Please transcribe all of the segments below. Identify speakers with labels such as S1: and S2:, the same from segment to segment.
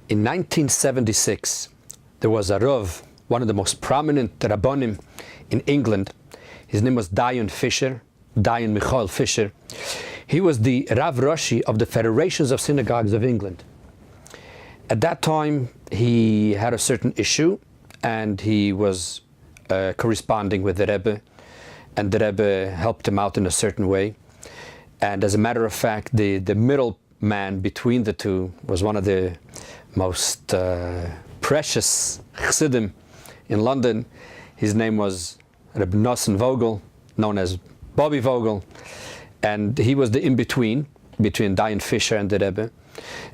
S1: In 1976, there was a Rav, one of the most prominent Rabbonim in England. His name was Dayan Michael Fisher. He was the Rav Roshi of the Federations of Synagogues of England. At that time, he had a certain issue, and he was corresponding with the Rebbe, and the Rebbe helped him out in a certain way. And as a matter of fact, the middle man between the two was one of the most precious chassidim in London. His name was Reb Nosson Vogel, known as Bobby Vogel, and he was the in-between between Dayan Fisher and the Rebbe.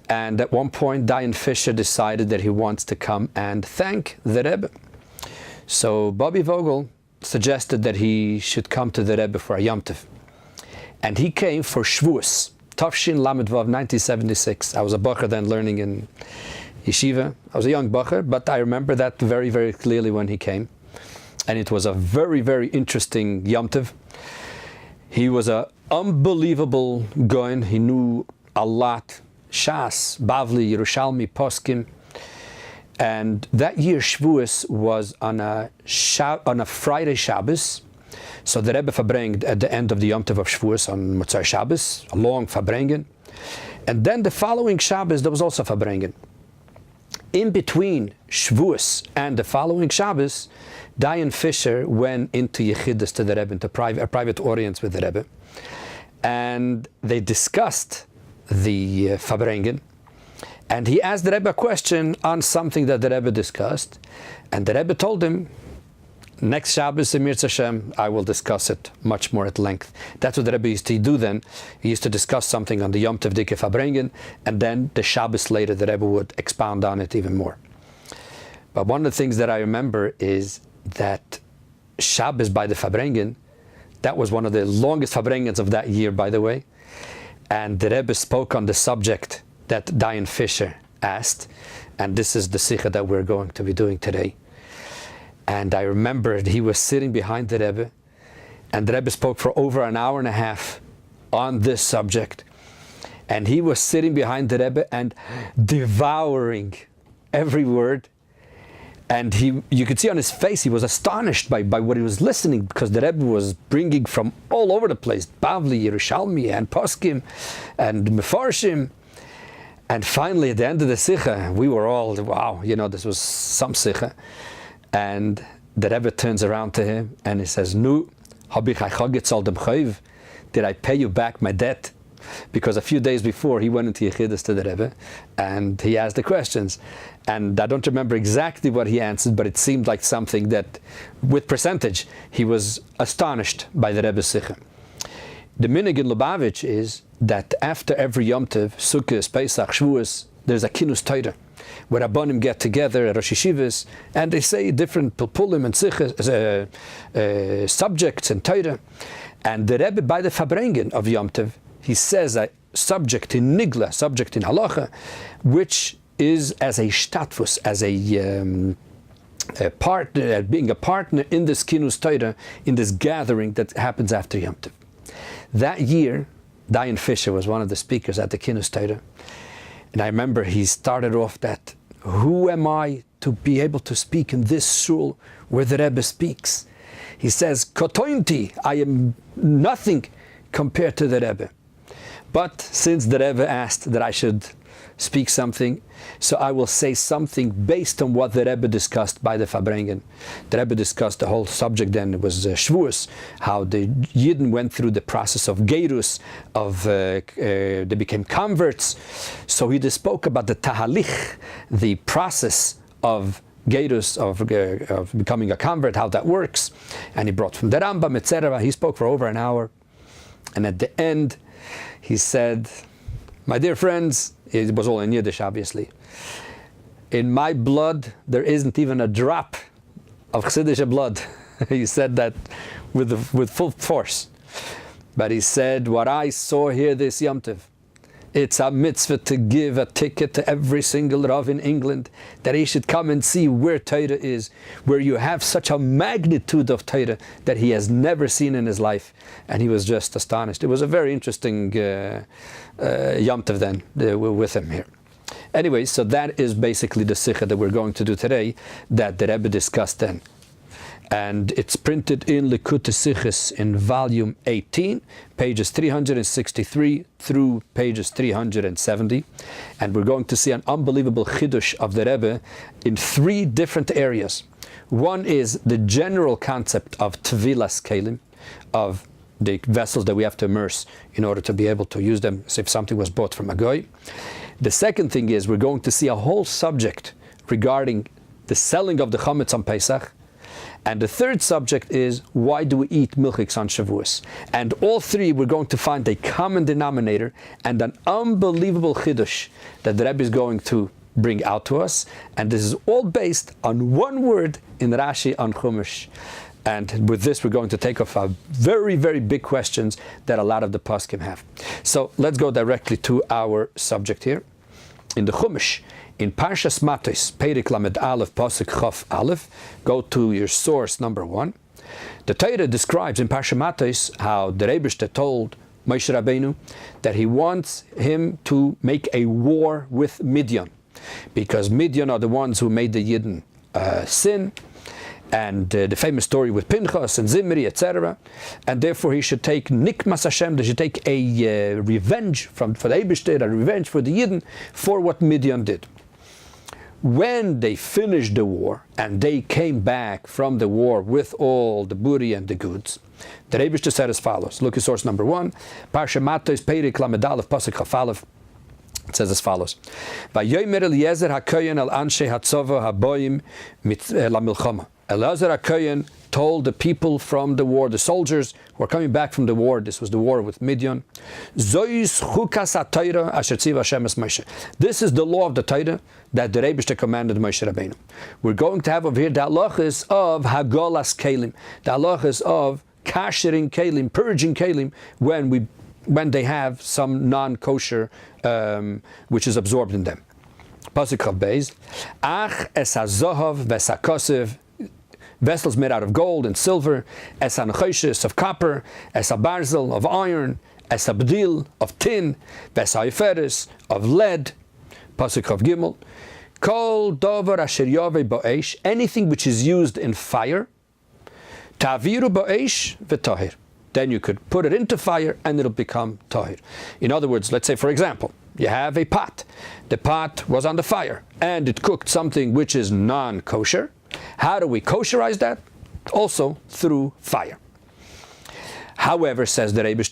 S1: And at one point, Dayan Fisher decided that he wants to come and thank the Rebbe. So Bobby Vogel suggested that he should come to the Rebbe for a Yom Tov. And he came for Shavuos, Tafshin Lamed Vav 1976. I was a bacher then learning in yeshiva. I was a young bacher, but I remember that very, very clearly when he came. And it was a very, very interesting Yom Tov. He was an unbelievable Goen. He knew a lot. Shas, Bavli, Yerushalmi, Poskim. And that year Shavuos was on a Friday Shabbos. So the Rebbe verbringed at the end of the Yom Tov of Shavuos on Motzei Shabbos, a long verbringen. And then the following Shabbos, there was also verbringen. In between Shavuos and the following Shabbos, Dayan Fisher went into Yechidus to the Rebbe, into a private audience with the Rebbe. And they discussed the verbringen. And he asked the Rebbe a question on something that the Rebbe discussed. And the Rebbe told him, next Shabbos, Emir Hashem, I will discuss it much more at length. That's what the Rebbe used to do then. He used to discuss something on the Yom Tov Dike Verbringen, and then the Shabbos later, the Rebbe would expound on it even more. But one of the things that I remember is that Shabbos by the Verbringen, that was one of the longest Verbringens of that year, by the way. And the Rebbe spoke on the subject that Dayan Fisher asked, and this is the Sikha that we're going to be doing today. And I remembered he was sitting behind the Rebbe, and the Rebbe spoke for over an hour and a half on this subject. And he was sitting behind the Rebbe and devouring every word. And you could see on his face, he was astonished by what he was listening, because the Rebbe was bringing from all over the place, Bavli, Yerushalmi, and Poskim, and Mefarshim. And finally, at the end of the Sikha, we were all, wow, this was some Sikha. And the Rebbe turns around to him and he says, Nu, did I pay you back my debt? Because a few days before he went into Yechidus to the Rebbe and he asked the questions. And I don't remember exactly what he answered, but it seemed like something that, with percentage, he was astonished by the Rebbe's Sikha. The minhag in Lubavitch is that after every Yom Tov, Sukkot, Pesach, Shavuos, there's a Kinus Torah, where Rabbonim get together at Rosh Yeshivas, and they say different Pilpulim and Sichas, subjects and Torah. And the Rebbe, by the Verbringen of Yom Tov, he says a subject in Nigla, subject in Halacha, which is as a shtatfus, as a partner, being a partner in this Kinus Torah, in this gathering that happens after Yom Tov. That year, Dayan Fisher was one of the speakers at the Kinus Torah. And I remember he started off that, who am I to be able to speak in this shul where the Rebbe speaks? He says, Kotointi, I am nothing compared to the Rebbe. But since the Rebbe asked that I should speak something, so I will say something based on what the Rebbe discussed by the Verbringen. The Rebbe discussed the whole subject then. It was Shavuos, how the Yidden went through the process of Geirus, they became converts. So he spoke about the Tahalich, the process of Geirus, of becoming a convert, how that works. And he brought from the Rambam, etc. He spoke for over an hour. And at the end, he said, my dear friends, it was all in Yiddish, obviously. In my blood, there isn't even a drop of Chassidish blood. He said that with full force. But he said, what I saw here this Yom Tov, it's a mitzvah to give a ticket to every single Rav in England, that he should come and see where Torah is, where you have such a magnitude of Torah that he has never seen in his life. And he was just astonished. It was a very interesting Yom Tov then with him here. Anyway, so that is basically the Sikha that we're going to do today, that the Rebbe discussed then. And it's printed in Likutei Sichos in volume 18, pages 363 through pages 370. And we're going to see an unbelievable chidush of the Rebbe in 3 different areas. One is the general concept of Tevilas Kelim, of the vessels that we have to immerse in order to be able to use them as if something was bought from a goy. The second thing is we're going to see a whole subject regarding the selling of the chametz on Pesach. And the third subject is, why do we eat milchiks on Shavuos? And all 3, we're going to find a common denominator and an unbelievable chidush that the Rebbe is going to bring out to us. And this is all based on one word in Rashi on Chumash. And with this, we're going to take off very, very big questions that a lot of the poskim have. So let's go directly to our subject here. In the Chumash, in Parshas Matos, Perek Lamed Aleph, Pasuk Chof Aleph, go to your source number 1. The Torah describes in Parshas Matos how the Rebbe told Moshe Rabbeinu that he wants him to make a war with Midian, because Midian are the ones who made the Yidden sin, and the famous story with Pinchas and Zimri, etc. And therefore he should take Nikmas Hashem, they should take a revenge for the Eibishter, a revenge for the Yidden for what Midian did. When they finished the war and they came back from the war with all the booty and the goods, the Eibishter said as follows. Look at source number 1, Parsha Matos, Perek Lamed Aleph, Pasuk Chof Aleph. It says as follows: Vayomer Eliezer HaKohen el Anshe Hatzava Haboim LaMilchama. Eliezer HaKohen told the people from the war, the soldiers who were coming back from the war, this was the war with Midian, Zois Chukas HaTorah Asher Tziva Hashem es Moshe. This is the law of the Torah that the Rebbe commanded Moshe Rabbeinu. We're going to have over here the halachas of Hagolas Kelim, the halachas of kashering Kelim, purging Kelim, when they have some non-kosher which is absorbed in them. Pasuk Chav Beis, Ach es hazohav v'sakosev, vessels made out of gold and silver, es hanchoshes of copper, es habarzel of iron, es habdil of tin, ves haiferes of lead. Pasuk Chav Gimel, kol dover asher yove bo'esh, anything which is used in fire, taviru bo'esh v'tohir. Then you could put it into fire and it'll become tahir. In other words, let's say, for example, you have a pot. The pot was on the fire and it cooked something which is non-kosher. How do we kosherize that? Also through fire. However, says the Rebbe,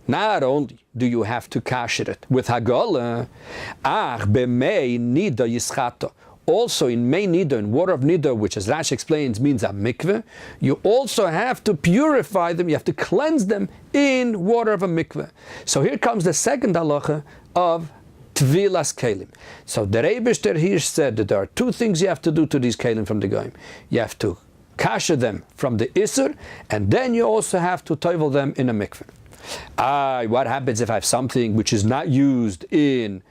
S1: not only do you have to kasher it with hagolah, ach b'mei nida yischato. Also in Mei Nida, in water of Nida, which as Rashi explains means a mikveh, you also have to purify them, you have to cleanse them in water of a mikveh. So here comes the second halacha of Tvilas Kelim. So the Rebbe here said that there are 2 things you have to do to these Kelim from the Goyim. You have to kasher them from the Isser, and then you also have to tovel them in a mikveh. What happens if I have something which is not used in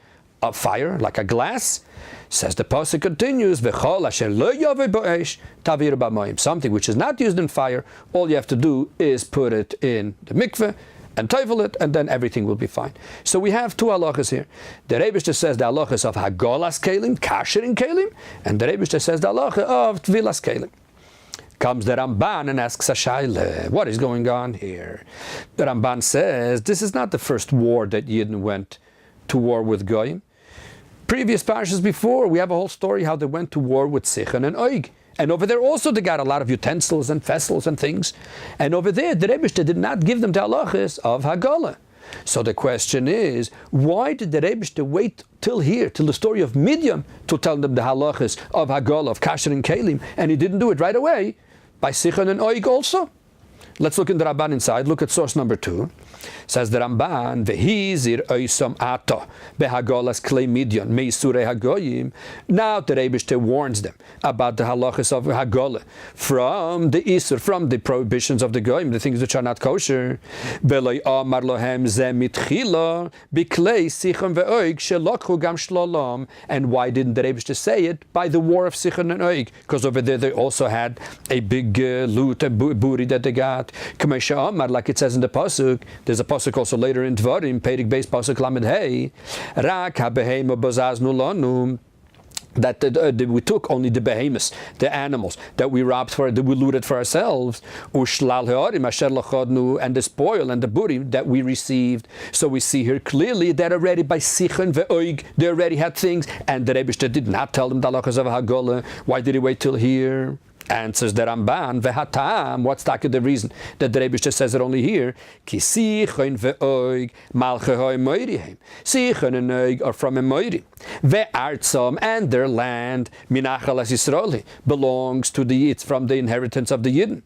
S1: a fire, like a glass? Says the pasuk continues, V'chol asher lo yove bo'esh tavir b'mayim. Something which is not used in fire, all you have to do is put it in the mikveh and tovel it, and then everything will be fine. So we have 2 halachas here. The Rebbe says the halachas of hagolas kelim, kashering kelim, and the Rebbe says the halacha of tvilas kelim. Comes the Ramban and asks a shaila, what is going on here? The Ramban says this is not the first war that Yidden went to war with Goyim. Previous parashas before, we have a whole story how they went to war with Sichon and Oig. And over there also they got a lot of utensils and vessels and things. And over there, the Rebbe did not give them the halachas of Hagolah. So the question is, why did the Rebbe wait till here, till the story of Midian, to tell them the halachas of Hagolah, of Kasher and Kelim, and he didn't do it right away by Sichon and Oig also? Let's look in the Ramban inside. Look at source number 2. Says the Ramban, V'hizir oisam ato behagolas klei Midian meisure hagoyim. Now the Rebbe warns them about the halachas of hagolah from the isur, from the prohibitions of the goyim, the things which are not kosher. V'loi amar lohem ze mitchila biklei sichon ve'oig shelokhu gam shlolam. And why didn't the Rebbe say it by the war of Sichon and Oig? Because over there they also had a big loot, a booty that they got. not. Like it says in the pasuk, there's a pasuk also later in Dvarim, Perik Beis pasuk Lamed Hey, Rak haBehema Bazaznu Lanu. That we took only the behemoths, the animals that we robbed for, that we looted for ourselves, and the spoil and the booty that we received. So we see here clearly that already by Sichon ve'oig, they already had things, and the Rebbe did not tell them the halachas of Hagolah. Why did he wait till here? Answers the Ramban, ve'hatam, what's the reason that the Rebbe says it only here? Ki sichon ve'oig malchehoi moirihem. Sichon and oig are from a moiri. Ve'artzam, and their land, minachal as Yisraeli, belongs to it's from the inheritance of the Yidden.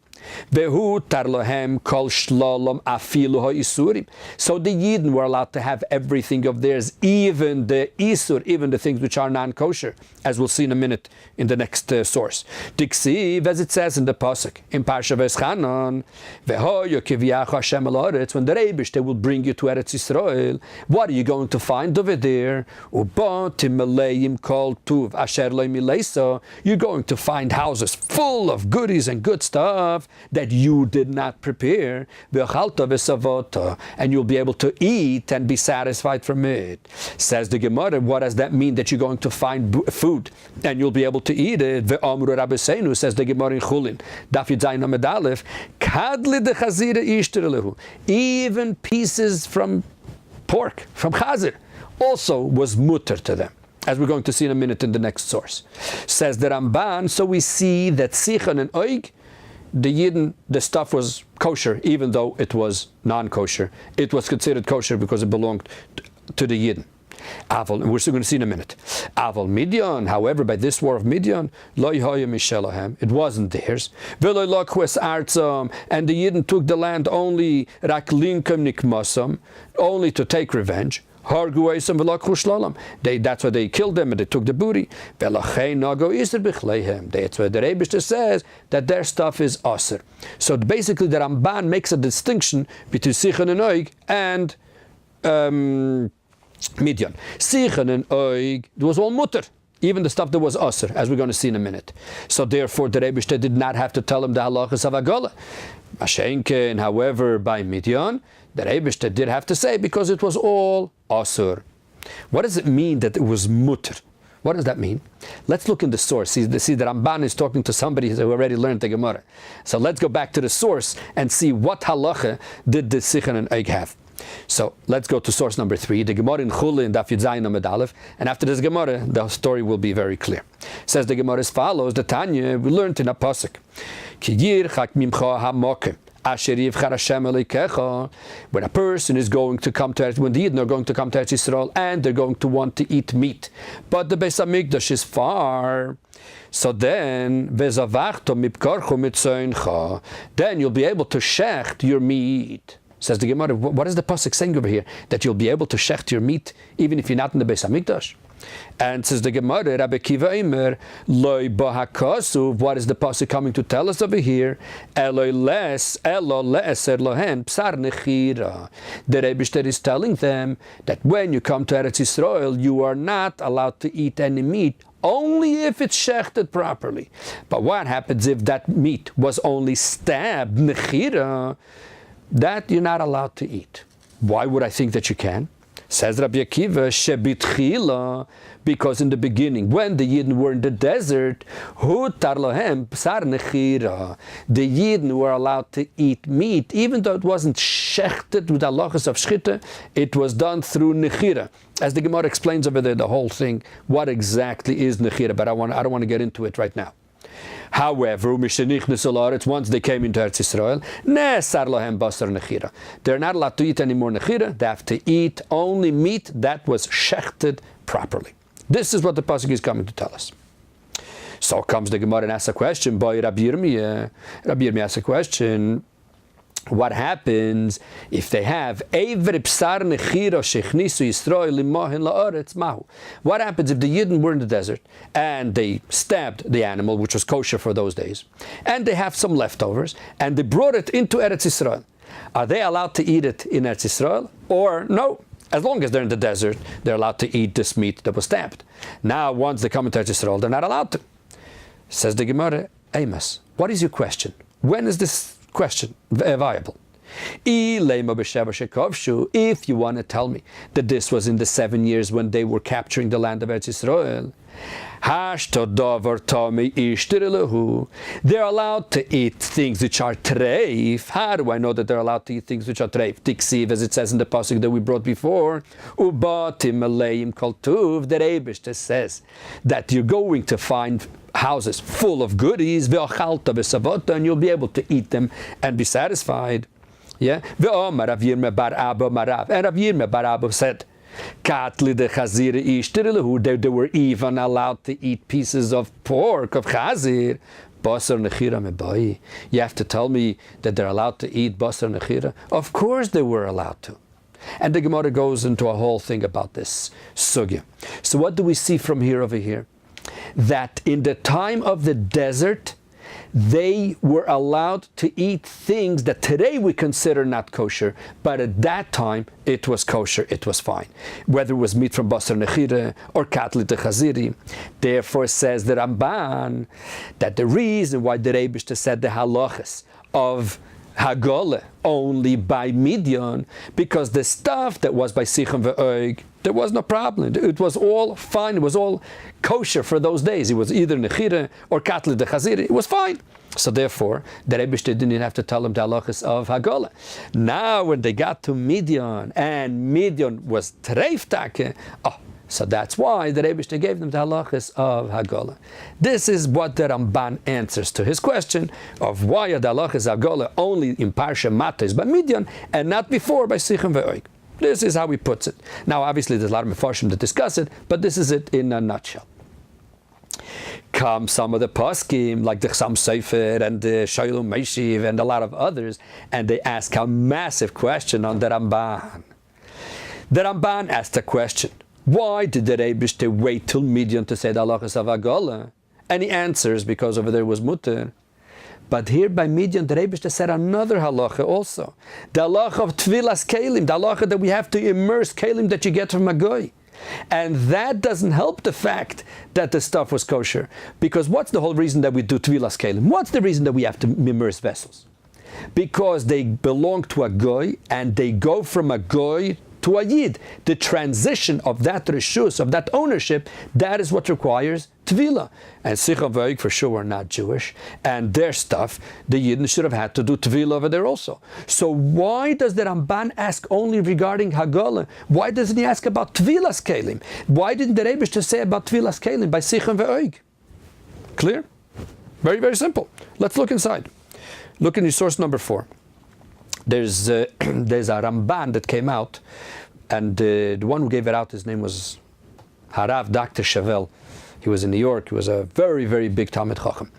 S1: Vehu tarlohem kol shlalom afilu ha'isurim. So the Yidden were allowed to have everything of theirs, even the isur, even the things which are non-kosher, as we'll see in a minute in the next source. Diksiv, as it says in the pasuk in Parsha Veschanon, vehoyo kiviyachu Hashem al haaretz, when the Reibish they will bring you to Eretz Yisrael. What are you going to find over there? Uba timaleim kol tuv asher lo mileisa. You're going to find houses full of goodies and good stuff that you did not prepare, and you'll be able to eat and be satisfied from it. Says the Gemara, what does that mean that you're going to find food and you'll be able to eat it? Says the Gemara in Chulin, even pieces from pork, from chazir, also was mutter to them, as we're going to see in a minute in the next source. Says the Ramban, so we see that Sichon and Oig, the Yidden, the stuff was kosher, even though it was non-kosher. It was considered kosher because it belonged to the Yidden. Aval, and we're still going to see in a minute. Aval Midian, however, by this war of Midian, it wasn't theirs. And the Yidden took the land only only to take revenge. That's why they killed them and they took the booty. That's why the Rebbe says that their stuff is aser. So basically the Ramban makes a distinction between Sichon and Oig and Midian. Sichon and Oig, it was all mutter, even the stuff that was aser, as we're going to see in a minute. So therefore the Rebbe did not have to tell them the halachas of Hagolah. Mashenken, however, by Midian, the Rebbe did have to say because it was all asur. What does it mean that it was mutter? What does that mean? Let's look in the source. See, the Ramban is talking to somebody who already learned the Gemara. So let's go back to the source and see what halacha did the Sichon and Oig have. So let's go to source number 3, the Gemara in Chulin, Daf Yud Zayin Amud Aleph, and after this Gemara, the story will be very clear. Says the Gemara as follows: the Tanya we learned in a pasuk, Ki yirchak mimcha hamokim. When a person is going to come to Eretz, when the Yidden are going to come to Eretz Yisrael and they're going to want to eat meat, but the Beis Hamikdash is far, so then then you'll be able to shecht your meat. Says the Gemara, what is the pasuk saying over here? That you'll be able to shecht your meat even if you're not in the Beis Hamikdash? And says the Gemara, Rabbi Kiva Eimer, Loi Bahakasuv, what is the pasuk coming to tell us over here? Eloi les, Elo le'eser lohen, psar nechira. The Rebbe is telling them that when you come to Eretz Yisrael, you are not allowed to eat any meat, only if it's shechted properly. But what happens if that meat was only stabbed, nechira? That you're not allowed to eat. Why would I think that you can? Says Rabbi Akiva, Shebitchila, because in the beginning, when the Yidden were in the desert, Hutar lohem psar nechira, the Yidden were allowed to eat meat, even though it wasn't shechted with halachas of shchita, it was done through nechira. As the Gemara explains over there, the whole thing, what exactly is nechira, but I don't want to get into it right now. However, once they came into Eretz Yisrael, they're not allowed to eat any more nechira. They have to eat only meat that was shechted properly. This is what the pasuk is coming to tell us. So comes the Gemara and asks a question. By Rabbi Yirmiyah asks a question. What happens if they have what happens if the Yidden were in the desert and they stabbed the animal, which was kosher for those days, and they have some leftovers and they brought it into Eretz Yisrael? Are they allowed to eat it in Eretz Yisrael or no? As long as they're in the desert, they're allowed to eat this meat that was stabbed. Now, once they come into Eretz Yisrael, they're not allowed to. Says the Gemara, Amos, what is your question? When is this question viable. If you want to tell me that this was in the 7 years when they were capturing the land of Eretz Yisrael, they're allowed to eat things which are treif. How do I know that they're allowed to eat things which are treif? Tiksiv, as it says in the pasuk that we brought before, ubatim aleim kol tuv. The Eibishter says that you're going to find houses full of goodies, ve'achalta v'savota, and you'll be able to eat them and be satisfied. Yeah, and Rav Yirmeh bar Abba said, they were even allowed to eat pieces of pork, of chazir. You have to tell me that they're allowed to eat basar nechira? Of course they were allowed to. And the Gemara goes into a whole thing about this sugya. So what do we see from here over here? That in the time of the desert, they were allowed to eat things that today we consider not kosher, but at that time it was kosher, it was fine. Whether it was meat from basar nechira or katli de chaziri. Therefore says the Ramban that the reason why the Eibishter said the halachas of Hagole only by Midian, because the stuff that was by Sichon ve'Oig, there was no problem. It was all fine. It was all kosher for those days. It was either nechira or katli de chaziri. It was fine. So therefore, the Eibishter didn't even have to tell them the halachas of Hagole. Now, when they got to Midian, and Midian was treif take, so that's why the Eibishter gave them the halachas of Hagole. This is what the Ramban answers to his question of why are the halachas of Hagole only in Parsha Matos by Midian and not before by Sichon ve'Oig. This is how he puts it. Now, obviously, there's a lot of mefarshim that discuss it, but this is it in a nutshell. Come some of the poskim, like the Chasam Sofer and the Shalom Meishiv and a lot of others, and they ask a massive question on the Ramban. The Ramban asked a question. Why did the Eibishter wait till Midian to say the halachas of Hagole? And he answers, because over there was mutter. But here by Midian, the Eibishter said another halacha also. The halacha of Tvilas Kelim, the halacha that we have to immerse Kelim that you get from a goy. And that doesn't help the fact that the stuff was kosher. Because what's the whole reason that we do Tvilas Kelim? What's the reason that we have to immerse vessels? Because they belong to a goy, and they go from a goy to a yid. The transition of that reshus, of that ownership, that is what requires tvila. And Sichon ve'Oig for sure are not Jewish, and their stuff, the yidden should have had to do tvila over there also. So why does the Ramban ask only regarding Hagole? Why doesn't he ask about tvilas kelim? Why didn't the Eibishter say about tvilas kelim by Sichon ve'Oig? Clear? Very, very simple. Let's look inside. Look in your source number 4. There's a Ramban that came out, and the one who gave it out, his name was Harav Dr. Chevelle. He was in New York. He was a very, very big Talmid Chacham.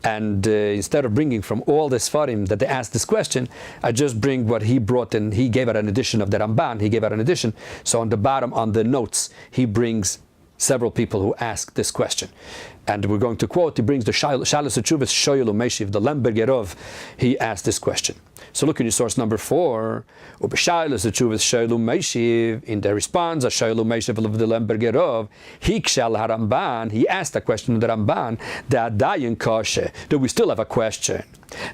S1: And instead of bringing from all the Sfarim that they asked this question, I just bring what he brought in. He gave out an edition of the Ramban. He gave out an edition. So on the bottom, on the notes, he brings several people who asked this question. And we're going to quote, he brings the Shalos Tshuvas Shoyelu Meshiv, the Lembergerov. He asked this question. So look in your source number 4. In the response, a Shoyelu Meshiv of the Lembergerov, Hikshal HaRamban, he asked a question of the Ramban, that we still have a question.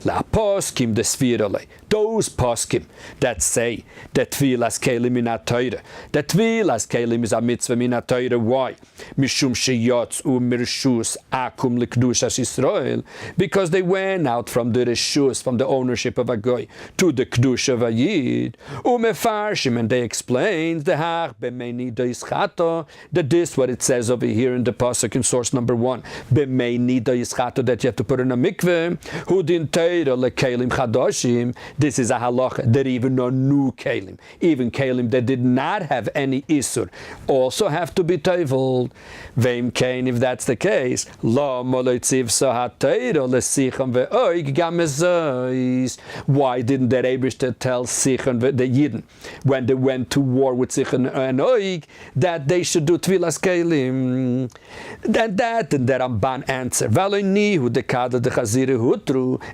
S1: La poskim de svirole. Those poskim that say that tvilas kelim in Torah, that tvilas kelim is a mitzvah in Torah. Why? Mishum sheyotz u'mirshus akum lekdushas Yisrael, because they went out from the reshus, from the ownership of a goy, to the kedusha of a yid. Umefarshim, and they explained the hach b'meini doischato, that this what it says over here in the pasuk in source number 1, b'meini doischato, that you have to put in a mikveh. Who didn't this is a halacha that even no new kelim, even kelim that did not have any isur, also have to be teveled. Veim kain, if that's the case, why didn't the Eibishter tell Sichon the Yidden when they went to war with Sichon and Oig that they should do tvilas kelim? And that the Ramban answer,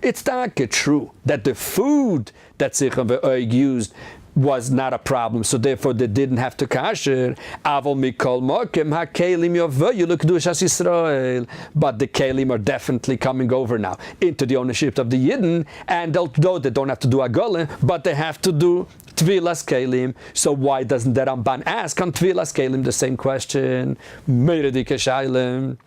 S1: it's not true that the food that Sichon ve'Oig used was not a problem, so therefore they didn't have to kasher. Avol mikol mokem hakelim yovayu l'kedushas Yisrael. But the kelim are definitely coming over now into the ownership of the Yidden, and though they don't have to do agole, but they have to do Tvilas Kelim. So why doesn't the Ramban ask on Tvilas Kelim the same question? Meiredike Shailem.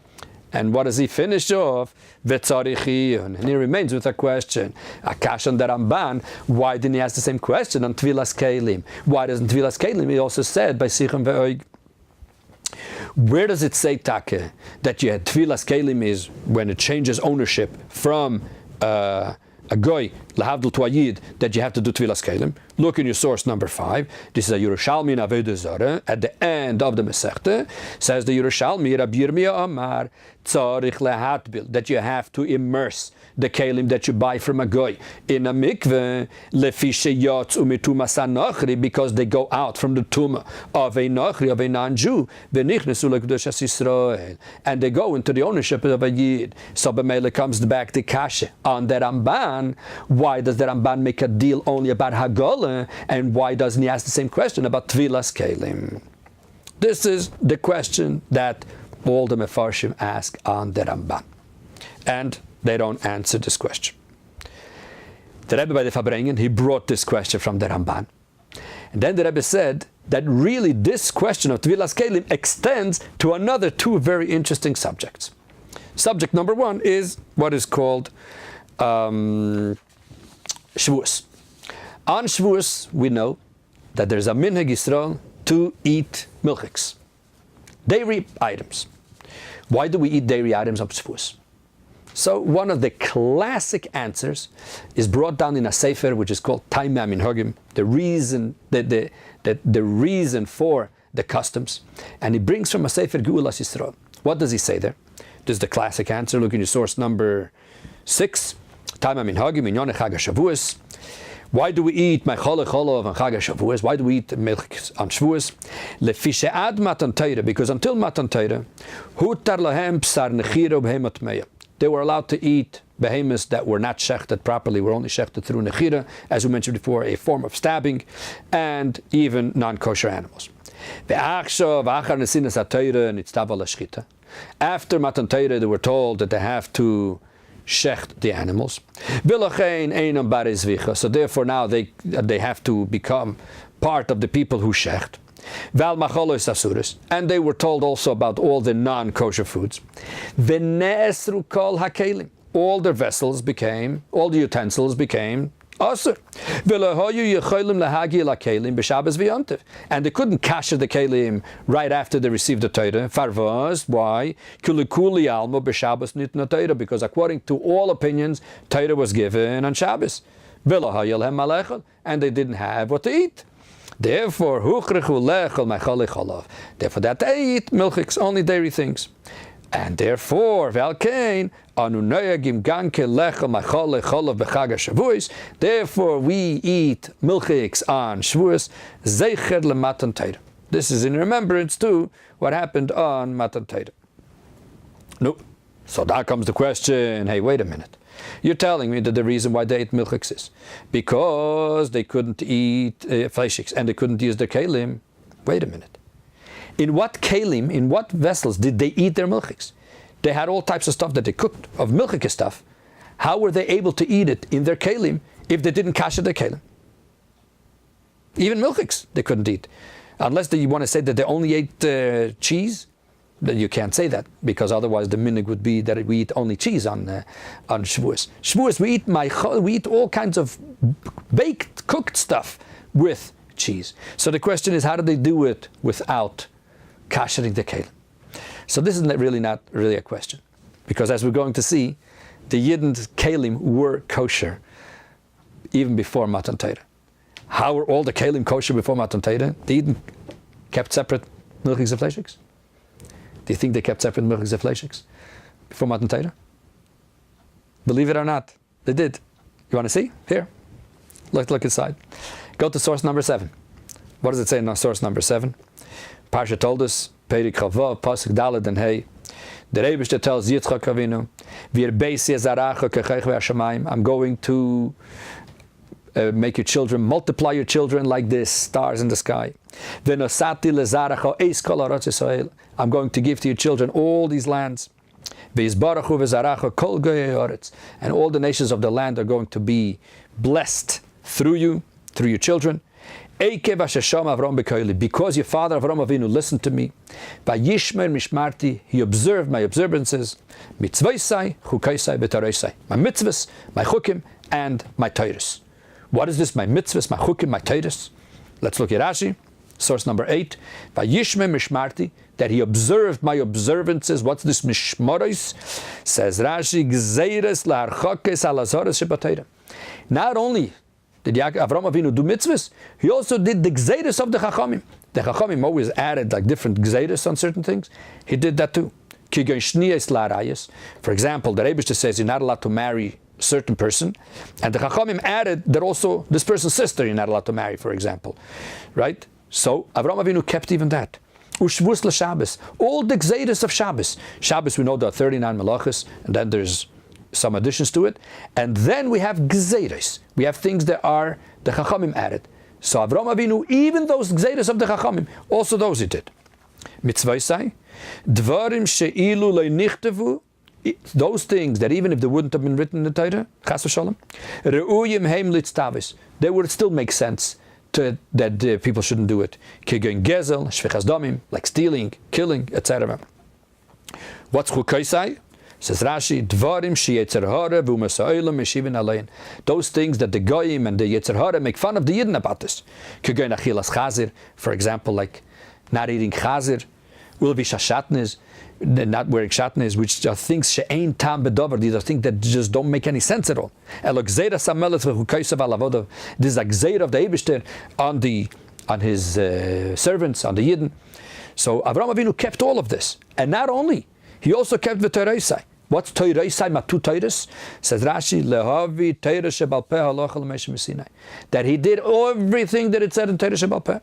S1: And what does he finish off? And he remains with a question. Akash on the Ramban, why didn't he ask the same question on Tvilas Kelim? Why doesn't Tvilas Kelim? He also said by Sichem Ve'oig. Where does it say, Take, that you had Tvilas Kelim is when it changes ownership from a goy lahavdil to a yid, that you have to do Tvilas Kelim? Look in your source number 5. This is a Yerushalmi in Avodah Zarah. At the end of the Masechta, says the Yerushalmi, Rabbi Yirmiyah Amar, tzarich lehatbil, that you have to immerse the kelim that you buy from a goy in a mikveh, lefi sheyotzu mitumas hanochri, because they go out from the tumah of a nochri, of a non-Jew, v'nichnesu l'kedushas Yisrael, and they go into the ownership of a yid. So b'meila comes back the kasha on the Ramban. Why does the Ramban make a deal only about Hagolah, and why doesn't he ask the same question about Tvilas Kelim? This is the question that all the Mefarshim ask on the Ramban, and they don't answer this question. The Rebbe by the Fabrengen, he brought this question from the Ramban, and then the Rebbe said that really this question of Tvilas Kelim extends to another 2 very interesting subjects. Subject number 1 is what is called Shavuos. On Shavuos, we know that there's a minhag Yisrael to eat milchiks, dairy items. Why do we eat dairy items on Shavuos? So one of the classic answers is brought down in a sefer which is called Taimei Minhagim, the reason for the customs, and he brings from a sefer Geulas Yisrael. What does he say there? This is the classic answer. Look in your source number 6. Taimei Minhagim Inyonei Chag HaShavuos. Why do we eat Mechol Cholov and Chag HaShavuos? Why do we eat milk on Shavuos? Lefi she'ad Matan Torah, because until Matan Torah, hutar lahem psar nechira u'behemat meya. They were allowed to eat behemoths that were not shechted properly, were only shechted through nechira, as we mentioned before, a form of stabbing, and even non-kosher animals. After Matan Torah, they were told that they have to shecht the animals. So therefore now they have to become part of the people who shecht. And they were told also about all the non-kosher foods. All their vessels became, all the utensils became asur. And they couldn't kasher the kelim right after they received the Torah. Farvaz, why? Because according to all opinions, Torah was given on Shabbos. And they didn't have what to eat. Therefore, that they eat milchiks, only dairy things. And therefore, therefore we eat milchiks on Shavuos, zeicher leMatan Torah. This is in remembrance to what happened on Matan Torah. No. So now comes the question, hey, wait a minute. You're telling me that the reason why they ate milchiks is because they couldn't eat fleishiks and they couldn't use their kelim. Wait a minute. In what kelim, in what vessels did they eat their milchiks? They had all types of stuff that they cooked, of milchik stuff. How were they able to eat it in their kelim if they didn't kasher their kelim? Even milchiks they couldn't eat. Unless you want to say that they only ate cheese, then you can't say that, because otherwise the minhag would be that we eat only cheese on Shavuos. Shavuos we eat all kinds of baked, cooked stuff with cheese. So the question is, how do they do it without kashering the kelim? So this is really not really a question, because as we're going to see, the Yidden's kelim were kosher even before Matan Torah. How were all the kelim kosher before Matan Torah? The Yidden kept separate milchiks and fleishiks. Do you think they kept separate milchiks and fleishiks before Matan Torah? Believe it or not, they did. You want to see? Here. Look inside. Go to source number 7. What does it say in source number 7? Parsha told us, Perik Chavav, Pasuk Daled and Hey. The Rebbe tells Yitzchak Avinu, I'm going to make your children, multiply your children like the stars in the sky. I'm going to give to your children all these lands. And all the nations of the land are going to be blessed through you, through your children. Because your father Avram Avinu listened to me, he observed my observances, my mitzvahs, my chukim, and my Torahs. What is this? My mitzvahs, my chukim, my Torahs. Let's look at Rashi, source number 8. That he observed my observances. What's this mishmaros? Says Rashi, gzeiras la'archokes alazoras shebatayra. Not only did Avram Avinu do mitzvahs, he also did the gzeiras of the Chachamim. The Chachamim always added like different gzeiras on certain things. He did that too. For example, the Rebbe says you're not allowed to marry a certain person, and the Chachamim added that also this person's sister you're not allowed to marry, for example. Right? So Avram Avinu kept even that. Ushvus l'Shabbos, all the gzeiras of Shabbos. Shabbos, we know there are 39 malachas, and then there's some additions to it. And then we have gzeiras. We have things that are the Chachamim added. So Avram Avinu, even those gzeiras of the Chachamim, also those he did. Mitzvahsai, dvarim she'ilu le'nichtevu, those things that even if they wouldn't have been written in the Torah, chas v'shalom, re'uyim heim litztavis, they would still make sense that people shouldn't do it. Kigun gezel, shvichas damim, like stealing, killing, etc. What's chukaisai? Says Rashi, dvarim she'yetzer hara v'umasa'olam meshivin alein. Those things that the goyim and the yetzer hara make fun of the yidden about this. Kigun achilas chazir, for example, like not eating chazir, ulvish hashatnez, not wearing shatnez, which are things she'ein tam bedover. These are things that just don't make any sense at all. This is a gzeir of the Eibishter on his servants, on the Yidden. So Avram Avinu kept all of this, and not only, he also kept the Toraisai. What's Toraisai? Matu Toras? Says Rashi, lehavi Torah shebal peh halacha l'meshe Sinai. That he did everything that it said in Torah shebal peh.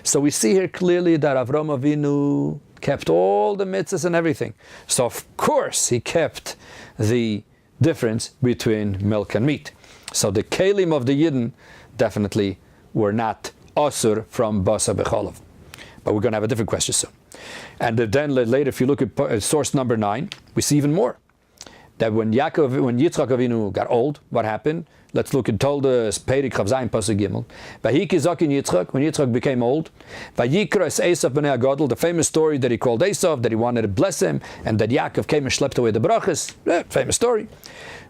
S1: So we see here clearly that Avram Avinu kept all the mitzvahs and everything. So of course he kept the difference between milk and meat. So the kelim of the Yidden definitely were not asur from basa b'cholav. But we're going to have a different question soon. And then later, if you look at source number 9, we see even more. That when Yitzchak Avinu got old, what happened? Let's look at Toldos Perik Chav Zayin Pasuk Gimel. Vayiki Zakin Yitzchak, when Yitzchak became old, Vayikras Esav b'nei Agadol, the famous story that he called Esav, that he wanted to bless him, and that Yaakov came and schlepped away the brachas. Famous story.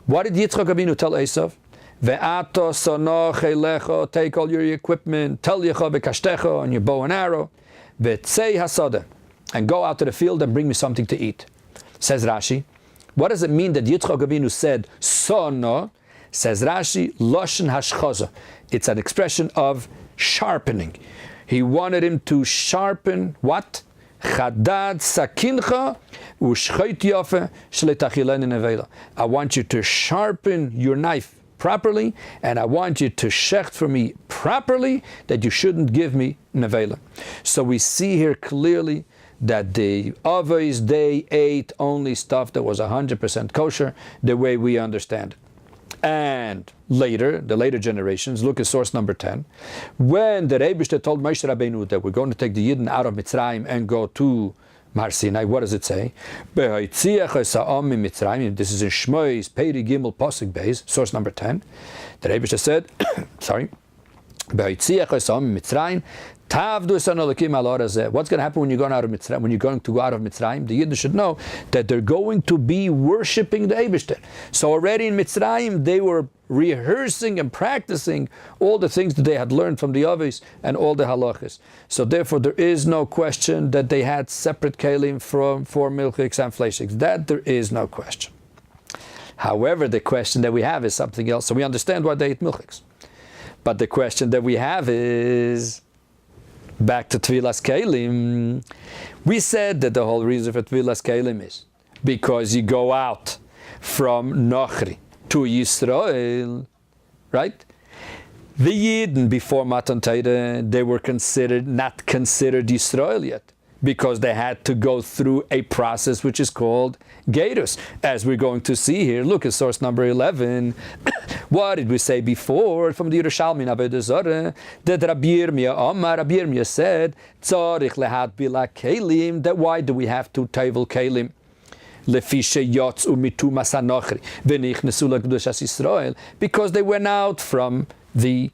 S1: What did Yitzchak Avinu tell Esav? Ve'ato sonoch elecho, take all your equipment, tel yecha v'kashtecha, on your bow and arrow, ve'tzei hasada, and go out to the field and bring me something to eat. Says Rashi, what does it mean that Yitzchak Avinu said sono? Says Rashi, Loshen Hashchaza. It's an expression of sharpening. He wanted him to sharpen what? Chadad sakincha u'shchait yofe shletachileni nevela. I want you to sharpen your knife properly, and I want you to shecht for me properly, that you shouldn't give me nevela. So we see here clearly that the Avos, they ate only stuff that was 100% kosher, the way we understand it. And later, the later generations, look at source number 10, when the Rebbe told Moshe Rabbeinu that we're going to take the Yidden out of Mitzrayim and go to Mar Sinai, what does it say? This is in Shmois, Peri Gimel Pasuk Beis, source number 10. The Rebbe said, sorry, what's going to happen when you're going out of Mitzrayim? When you're going to go out of Mitzrayim, the Yidden should know that they're going to be worshipping the Eibishter. So already in Mitzrayim, they were rehearsing and practicing all the things that they had learned from the Avos and all the halachas. So therefore, there is no question that they had separate kelim for milchiks and fleishiks. That there is no question. However, the question that we have is something else. So we understand why they ate milchiks. But the question that we have is, back to Tvilas Kelim. We said that the whole reason for Tvilas Kelim is because you go out from Nochri to Yisrael, right? The Yidden before Matan Torah, they were not considered Yisrael yet, because they had to go through a process which is called Gerus. As we're going to see here, look at source number 11. What did we say before from the Yerushalmi in Avodah Zarah? That Rabbi Yirmiyah said, Tzarich lehat bila kelim, that why do we have to tevel kelim? Because they went out from the